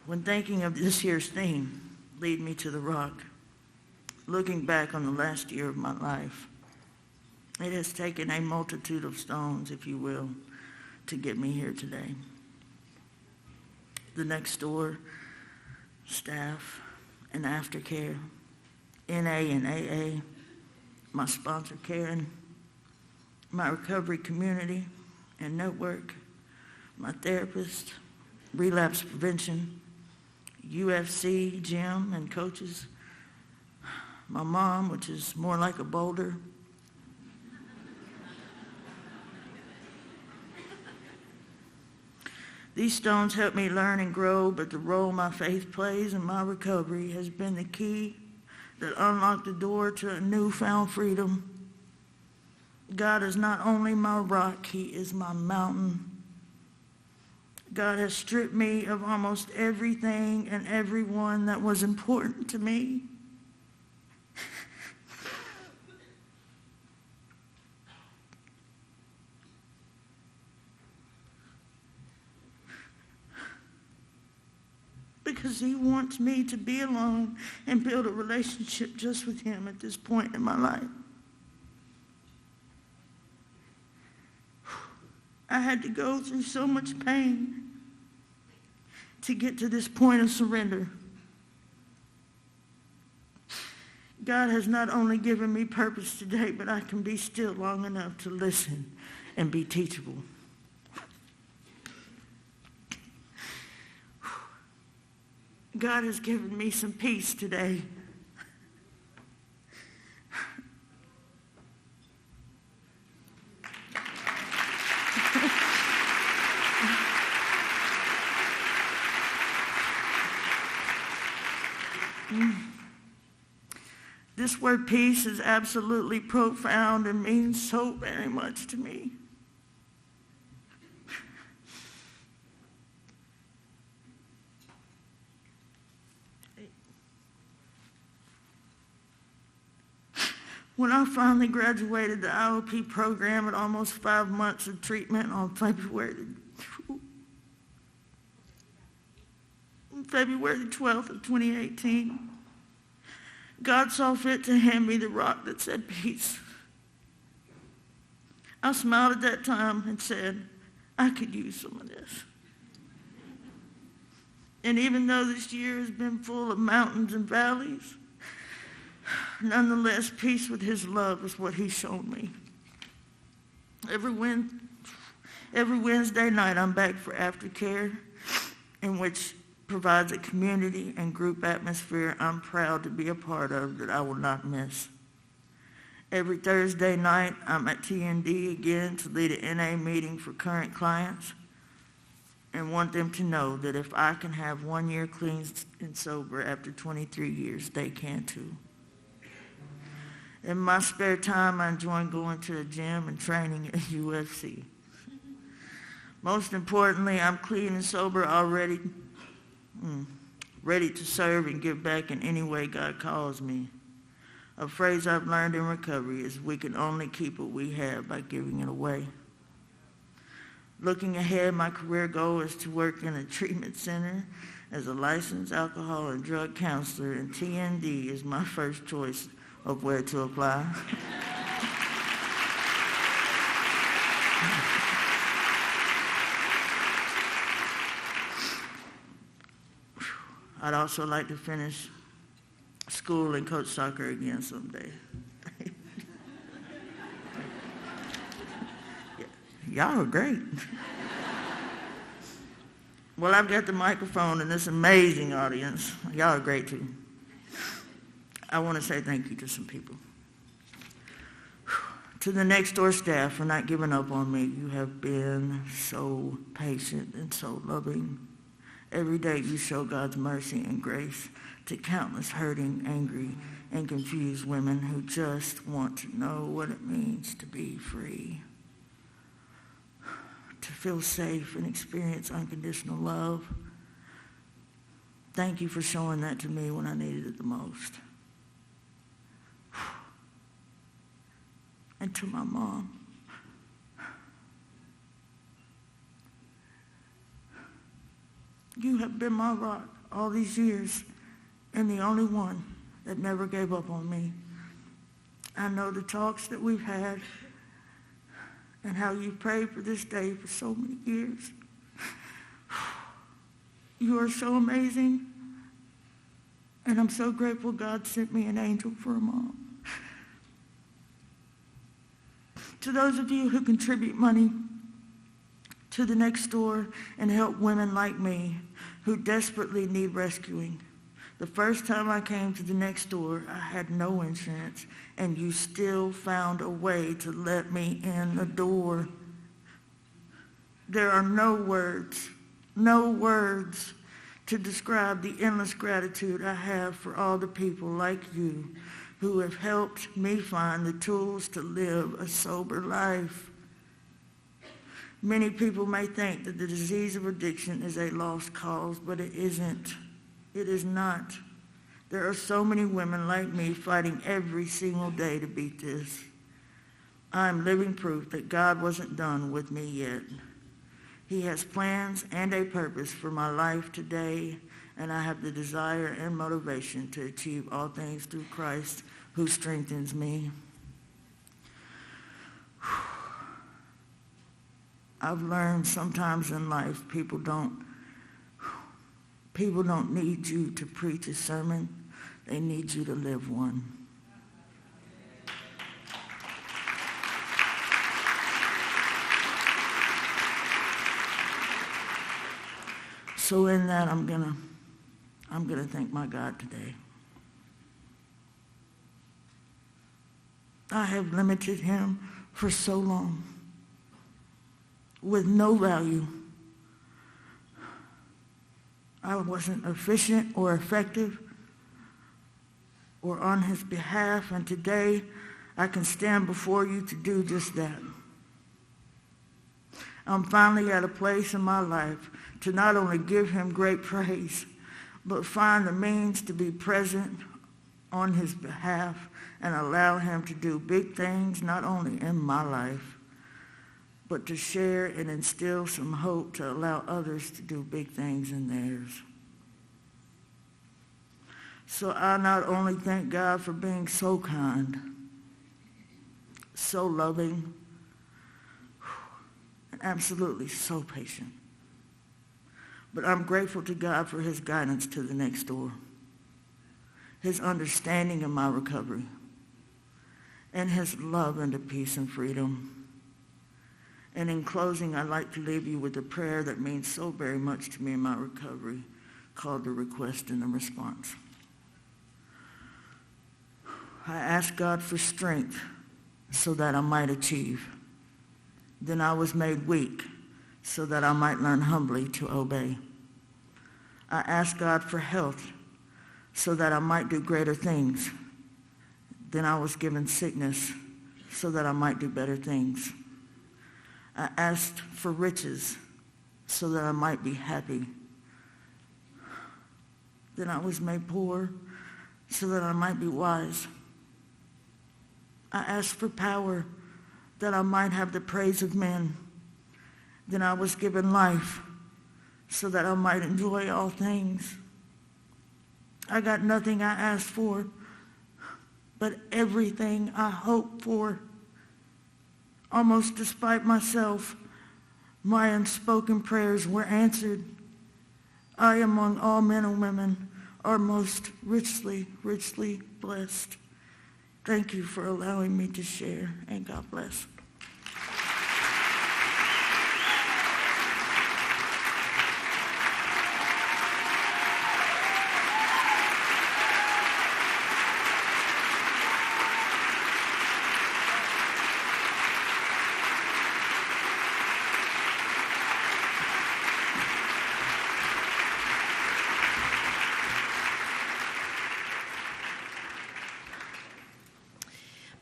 When thinking of this year's theme, Lead Me to the Rock, looking back on the last year of my life, it has taken a multitude of stones, if you will, to get me here today. The next door staff, and aftercare, NA and AA, my sponsor Karen, my recovery community and network, my therapist, relapse prevention, UFC, gym, and coaches, my mom, which is more like a boulder, these stones help me learn and grow, but the role my faith plays in my recovery has been the key that unlocked the door to a newfound freedom. God is not only my rock, he is my mountain. God has stripped me of almost everything and everyone that was important to me. Because he wants me to be alone and build a relationship just with him at this point in my life. I had to go through so much pain to get to this point of surrender. God has not only given me purpose today, but I can be still long enough to listen and be teachable. God has given me some peace today. This word peace is absolutely profound and means so very much to me. When I finally graduated the IOP program at almost 5 months of treatment on February the 12th of 2018, God saw fit to hand me the rock that said peace. I smiled at that time and said, I could use some of this. And even though this year has been full of mountains and valleys, nonetheless, peace with his love is what he's shown me. Every Wednesday night, I'm back for aftercare, in which provides a community and group atmosphere I'm proud to be a part of that I will not miss. Every Thursday night, I'm at TND again to lead an NA meeting for current clients and want them to know that if I can have 1 year clean and sober after 23 years, they can too. In my spare time, I enjoy going to the gym and training at UFC. Most importantly, I'm clean and sober already, ready to serve and give back in any way God calls me. A phrase I've learned in recovery is we can only keep what we have by giving it away. Looking ahead, my career goal is to work in a treatment center as a licensed alcohol and drug counselor, and TND is my first choice of where to apply. I'd also like to finish school and coach soccer again someday. Y'all are great. Well, I've got the microphone and this amazing audience. Y'all are great too. I want to say thank you to some people. To the Next Door staff for not giving up on me. You have been so patient and so loving. Every day you show God's mercy and grace to countless hurting, angry, and confused women who just want to know what it means to be free, to feel safe and experience unconditional love. Thank you for showing that to me when I needed it the most. And to my mom, you have been my rock all these years and the only one that never gave up on me. I know the talks that we've had and how you prayed for this day for so many years. You are so amazing, And I'm so grateful God sent me an angel for a mom. To those of you who contribute money to the Next Door and help women like me who desperately need rescuing. The first time I came to the Next Door, I had no insurance, and you still found a way to let me in the door. There are no words to describe the endless gratitude I have for all the people like you who have helped me find the tools to live a sober life. Many people may think that the disease of addiction is a lost cause, but it isn't. It is not. There are so many women like me fighting every single day to beat this. I am living proof that God wasn't done with me yet. He has plans and a purpose for my life today, and I have the desire and motivation to achieve all things through Christ who strengthens me. I've learned sometimes in life people don't need you to preach a sermon. They need you to live one. So in that, I'm gonna thank my God today. I have limited him for so long with no value. I wasn't efficient or effective or on his behalf, and today I can stand before you to do just that. I'm finally at a place in my life to not only give him great praise, but find the means to be present on his behalf and allow him to do big things, not only in my life, but to share and instill some hope to allow others to do big things in theirs. So I not only thank God for being so kind, so loving, and absolutely so patient, but I'm grateful to God for his guidance to the Next Door, his understanding of my recovery, and his love into peace and freedom. And in closing, I'd like to leave you with a prayer that means so very much to me in my recovery, called the request and the response. I asked God for strength so that I might achieve. Then I was made weak so that I might learn humbly to obey. I asked God for health so that I might do greater things. Then I was given sickness so that I might do better things. I asked for riches so that I might be happy. Then I was made poor so that I might be wise. I asked for power that I might have the praise of men. Then I was given life so that I might enjoy all things. I got nothing I asked for, but everything I hoped for. Almost despite myself, my unspoken prayers were answered. I, among all men and women, are most richly, richly blessed. Thank you for allowing me to share, and God bless.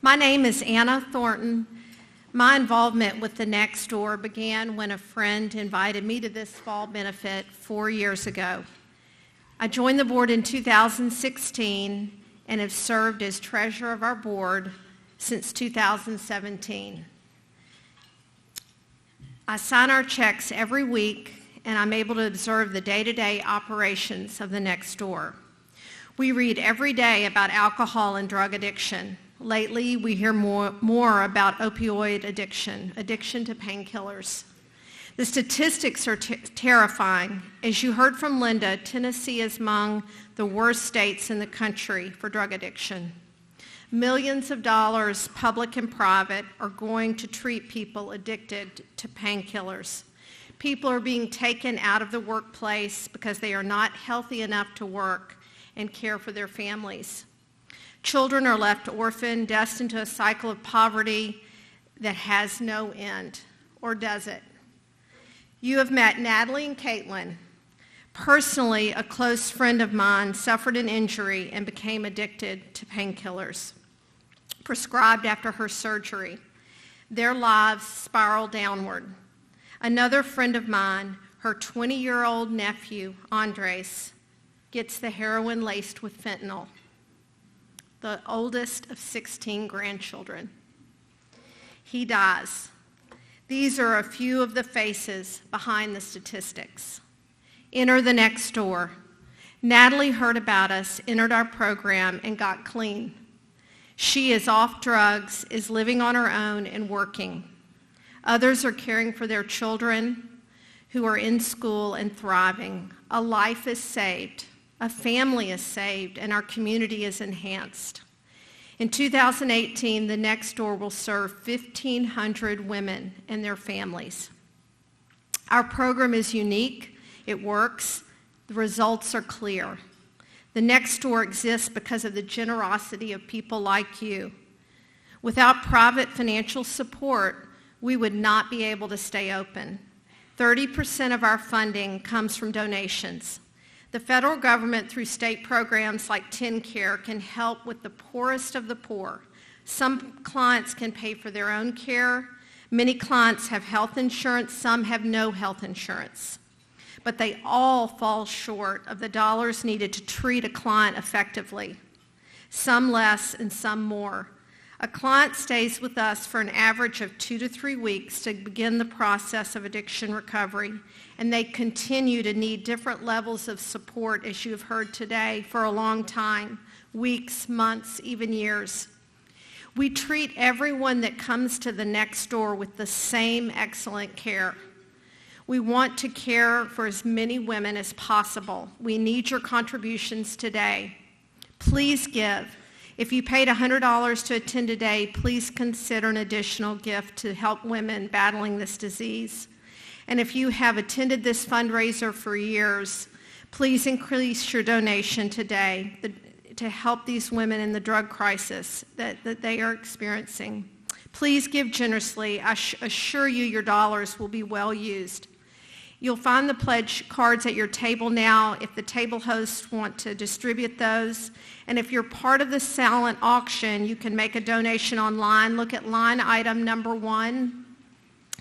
My name is Anna Thornton. My involvement with the Next Door began when a friend invited me to this fall benefit 4 years ago. I joined the board in 2016 and have served as treasurer of our board since 2017. I sign our checks every week, and I'm able to observe the day-to-day operations of the Next Door. We read every day about alcohol and drug addiction. Lately, we hear more about opioid addiction to painkillers. The statistics are terrifying. As you heard from Linda, Tennessee is among the worst states in the country for drug addiction. Millions of dollars, public and private, are going to treat people addicted to painkillers. People are being taken out of the workplace because they are not healthy enough to work and care for their families. Children are left orphaned, destined to a cycle of poverty that has no end, or does it? You have met Natalie and Caitlin. Personally, a close friend of mine suffered an injury and became addicted to painkillers, prescribed after her surgery. Their lives spiraled downward. Another friend of mine, her 20-year-old nephew, Andres, gets the heroin laced with fentanyl, the oldest of 16 grandchildren. He dies. These are a few of the faces behind the statistics. Enter the next door. Natalie heard about us, entered our program, and got clean. She is off drugs, is living on her own, and working. Others are caring for their children who are in school and thriving. A life is saved, a family is saved, and our community is enhanced. In 2018, the Next Door will serve 1,500 women and their families. Our program is unique. It works. The results are clear. The Next Door exists because of the generosity of people like you. Without private financial support, we would not be able to stay open. 30% of our funding comes from donations. The federal government, through state programs like TennCare, can help with the poorest of the poor. Some clients can pay for their own care. Many clients have health insurance. Some have no health insurance. But they all fall short of the dollars needed to treat a client effectively. Some less and some more. A client stays with us for an average of 2 to 3 weeks to begin the process of addiction recovery, and they continue to need different levels of support, as you have heard today, for a long time, weeks, months, even years. We treat everyone that comes to the Next Door with the same excellent care. We want to care for as many women as possible. We need your contributions today. Please give. If you paid $100 to attend today, please consider an additional gift to help women battling this disease. And if you have attended this fundraiser for years, please increase your donation today to help these women in the drug crisis that they are experiencing. Please give generously. I assure you your dollars will be well used. You'll find the pledge cards at your table now if the table hosts want to distribute those. And if you're part of the silent auction, you can make a donation online. Look at line item number 1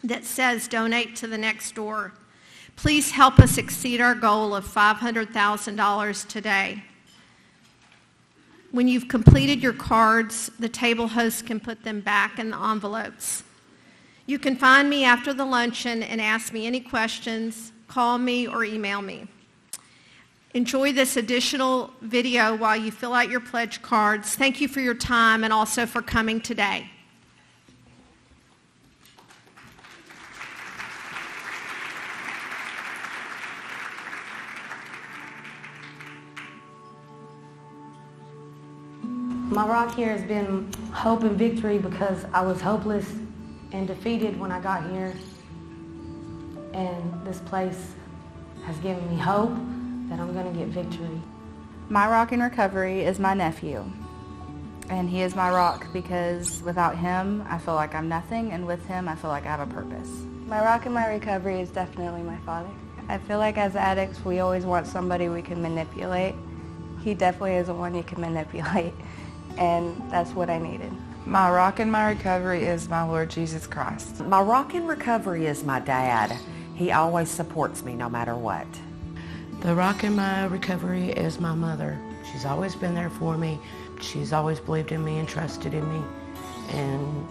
that says donate to the Next Door. Please help us exceed our goal of $500,000 today. When you've completed your cards, the table hosts can put them back in the envelopes. You can find me after the luncheon and ask me any questions, call me or email me. Enjoy this additional video while you fill out your pledge cards. Thank you for your time and also for coming today.
My rock here has been hope and victory because I was hopeless and defeated when I got here. And this place has given me hope that I'm going to get victory.
My rock in recovery is my nephew. And he is my rock because without him, I feel like I'm nothing, and with him, I feel like I have a purpose.
My rock in my recovery is definitely my father. I feel like as addicts, we always want somebody we can manipulate. He definitely is the one you can manipulate, and that's what I needed.
My rock in my recovery is my Lord Jesus Christ.
My rock in recovery is my dad. He always supports me no matter what.
The rock in my recovery is my mother. She's always been there for me. She's always believed in me and trusted in me, and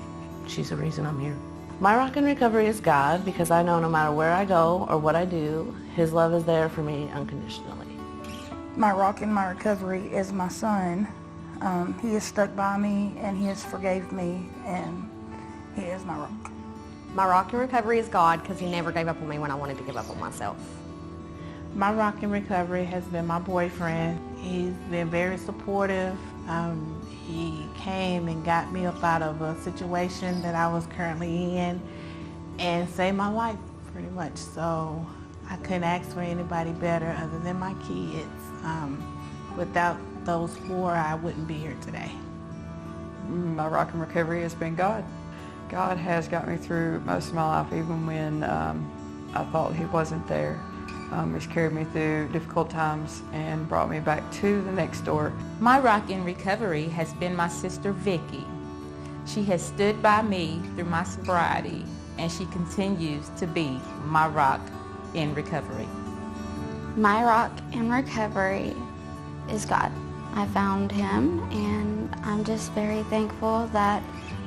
she's the reason I'm here.
My rock in recovery is God, because I know no matter where I go or what I do, His love is there for me unconditionally.
My rock in my recovery is my son. He has stuck by me and he has forgave me, and he is my rock.
My rock in recovery is God because he never gave up on me when I wanted to give up on myself.
My rock in recovery has been my boyfriend. He's been very supportive. He came and got me up out of a situation that I was currently in and saved my life pretty much. So I couldn't ask for anybody better other than my kids. Without those four, I wouldn't be here today.
My rock in recovery has been God. God has got me through most of my life, even when I thought he wasn't there. He's carried me through difficult times and brought me back to the next door.
My rock in recovery has been my sister Vicky. She has stood by me through my sobriety, and she continues to be my rock in recovery.
My rock in recovery is God. I found him, and I'm just very thankful that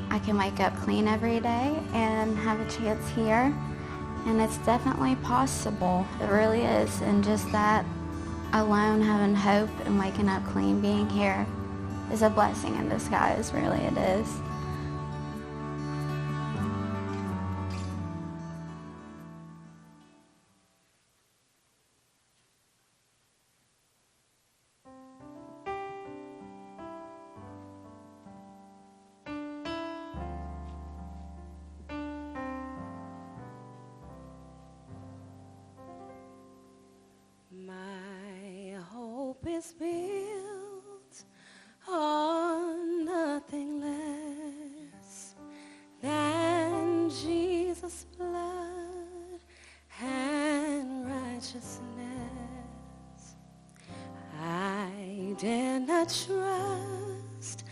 I can wake up clean every day and have a chance here. And it's definitely possible. It really is. And just that alone, having hope and waking up clean, being here, is a blessing in disguise. Really, it is.
My hope is built on nothing less than Jesus' blood and righteousness. I dare not trust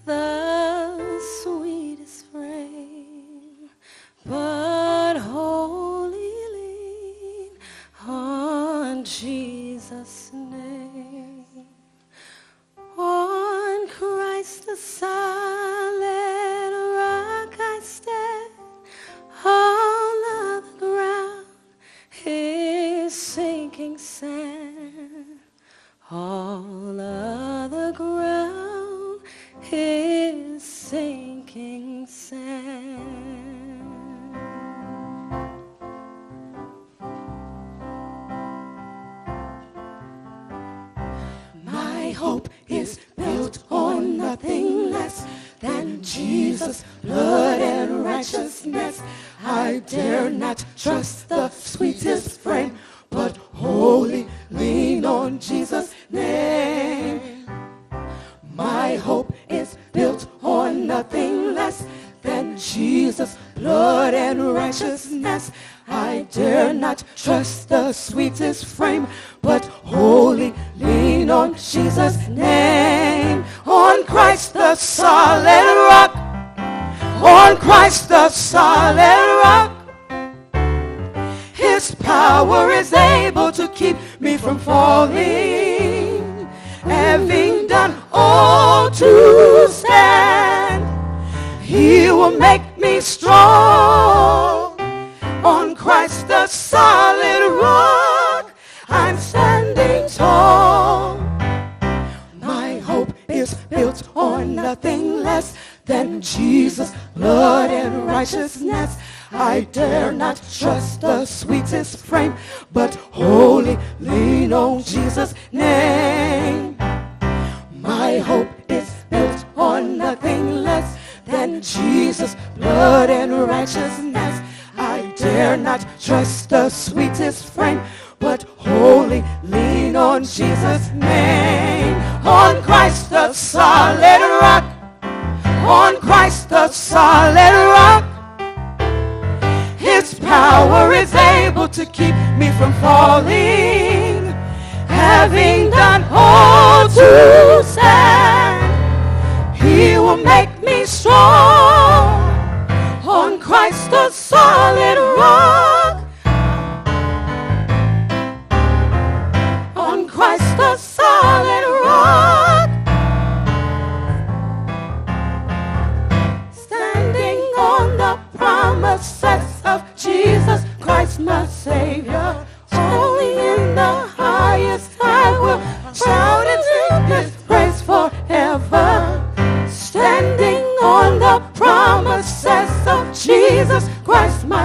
the sweetest frame, but wholly lean on Jesus' name. On Christ the solid rock I stand, all other ground is sinking sand. All other ground is sinking sand.
My hope is built on nothing less than Jesus' blood and righteousness. I dare not trust the sweetest frame, but wholly lean on Jesus' name. My hope is built on nothing less than Jesus' blood and righteousness. I dare not trust the sweetest frame, but wholly lean on Jesus' name. On Christ the solid rock, on Christ the solid rock, his power is able to keep me from falling. Having done all to stand, he will make me strong. On Christ the solid rock, I'm standing tall. My hope is built on nothing less than Jesus' blood and righteousness. I dare not trust the sweetest frame, but wholly lean on Jesus' name. My hope is built on nothing less than Jesus' blood and righteousness. I dare not trust the sweetest frame, but wholly lean on Jesus' name. On Christ the solid rock, on Christ the solid rock, his power is able to keep me from falling. Having done all to stand, he will make me strong. On Christ the solid rock, on Christ the solid rock, standing on the promises of Jesus Christ my Savior. Only in the highest I will shout and sing his praise forever. Standing on the promises of Jesus Christ my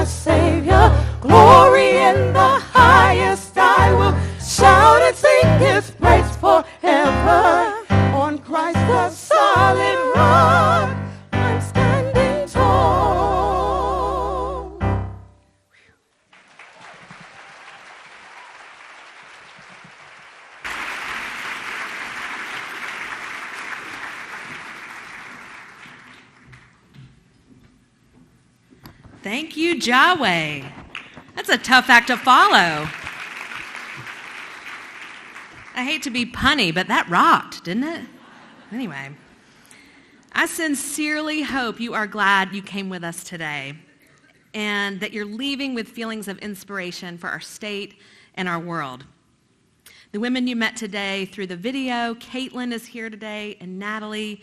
forever. On Christ the solid rock, I'm standing tall.
Thank you, Jaway. That's a tough act to follow. I hate to be punny, but that rocked, didn't it? Anyway, I sincerely hope you are glad you came with us today and that you're leaving with feelings of inspiration for our state and our world. The women you met today through the video, Caitlin is here today, and Natalie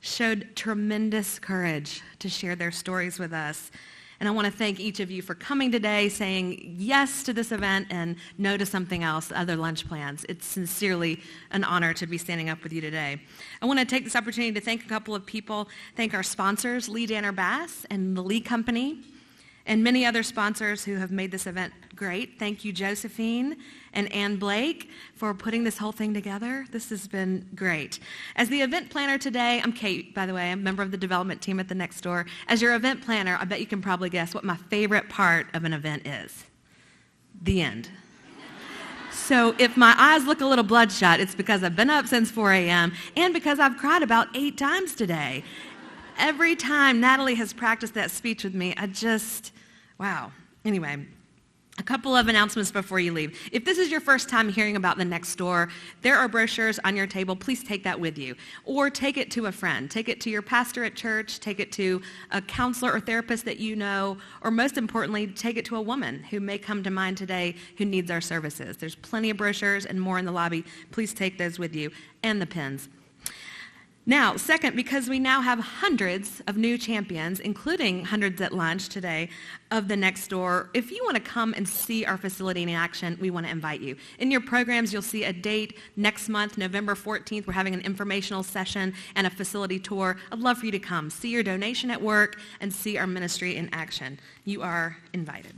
showed tremendous courage to share their stories with us. And I want to thank each of you for coming today, saying yes to this event and no to something else, other lunch plans. It's sincerely an honor to be standing up with you today. I want to take this opportunity to thank a couple of people, thank our sponsors, Lee Danner Bass and the Lee Company, and many other sponsors who have made this event great. Thank you, Josephine and Ann Blake, for putting this whole thing together. This has been great. As the event planner today, I'm Kate, by the way. I'm a member of the development team at the Next Door. As your event planner, I bet you can probably guess what my favorite part of an event is. The end. So if my eyes look a little bloodshot, it's because I've been up since 4 a.m. and because I've cried about 8 times today. Every time Natalie has practiced that speech with me, wow. Anyway, a couple of announcements before you leave. If this is your first time hearing about the Next Door, there are brochures on your table. Please take that with you. Or take it to a friend. Take it to your pastor at church. Take it to a counselor or therapist that you know. Or most importantly, take it to a woman who may come to mind today who needs our services. There's plenty of brochures and more in the lobby. Please take those with you. And the pens. Now, second, because we now have hundreds of new champions, including hundreds at lunch today, of the Next Door, if you want to come and see our facility in action, we want to invite you. In your programs, you'll see a date next month, November 14th. We're having an informational session and a facility tour. I'd love for you to come, see your donation at work, and see our ministry in action. You are invited.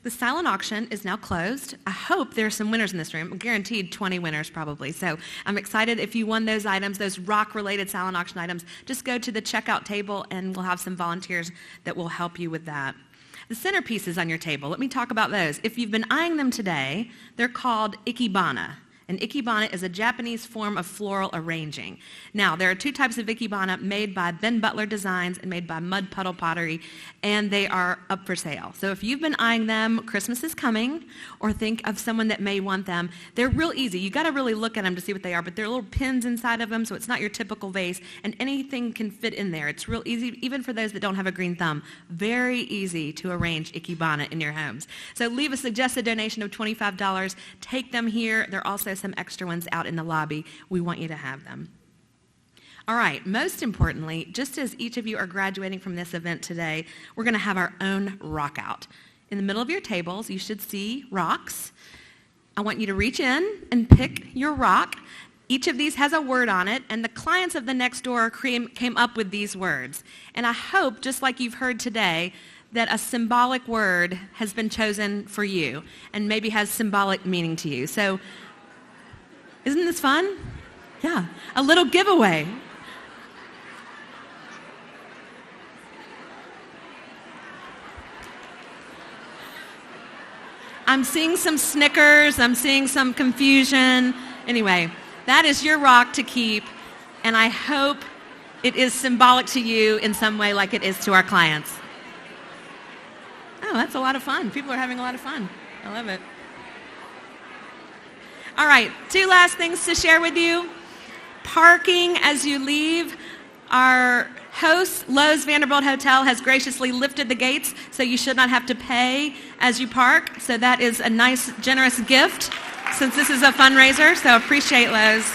The silent auction is now closed. I hope there are some winners in this room. I'm guaranteed 20 winners probably. So I'm excited if you won those items, those rock-related silent auction items. Just go to the checkout table and we'll have some volunteers that will help you with that. The centerpieces on your table, let me talk about those. If you've been eyeing them today, they're called ikebana. And ikebana is a Japanese form of floral arranging. Now, there are 2 types of ikebana made by Ben Butler Designs and made by Mud Puddle Pottery, and they are up for sale. So if you've been eyeing them, Christmas is coming, or think of someone that may want them, they're real easy. You got to really look at them to see what they are, but there are little pins inside of them, so it's not your typical vase, and anything can fit in there. It's real easy, even for those that don't have a green thumb. Very easy to arrange ikebana in your homes. So leave a suggested donation of $25. Take them here. They're also some extra ones out in the lobby. We want you to have them. All right, most importantly, just as each of you are graduating from this event today, we're going to have our own rock out. In the middle of your tables, you should see rocks. I want you to reach in and pick your rock. Each of these has a word on it, and the clients of the Next Door came up with these words. And I hope, just like you've heard today, that a symbolic word has been chosen for you and maybe has symbolic meaning to you. So isn't this fun? Yeah, a little giveaway. I'm seeing some snickers. I'm seeing some confusion. Anyway, that is your rock to keep, and I hope it is symbolic to you in some way like it is to our clients. Oh, that's a lot of fun. People are having a lot of fun. I love it. All right, 2 last things to share with you. Parking as you leave. Our host, Lowe's Vanderbilt Hotel, has graciously lifted the gates, so you should not have to pay as you park. So that is a nice, generous gift since this is a fundraiser, so appreciate Lowe's.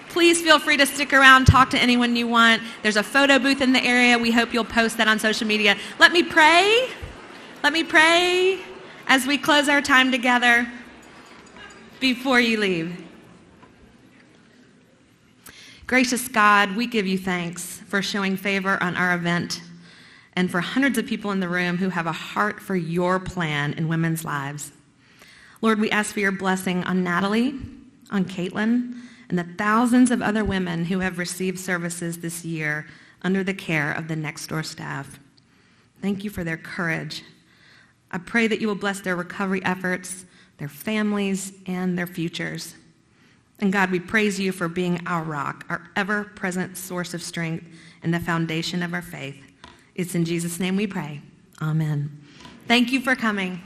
Please feel free to stick around, talk to anyone you want. There's a photo booth in the area. We hope you'll post that on social media. Let me pray. Let me pray as we close our time together before you leave. Gracious God, we give you thanks for showing favor on our event. and for hundreds of people in the room who have a heart for your plan in women's lives. Lord, we ask for your blessing on Natalie, on Caitlin, and the thousands of other women who have received services this year under the care of the Next Door staff. Thank you for their courage. I pray that you will bless their recovery efforts, their families, and their futures. And God, we praise you for being our rock, our ever-present source of strength and the foundation of our faith. It's in Jesus' name we pray. Amen. Thank you for coming.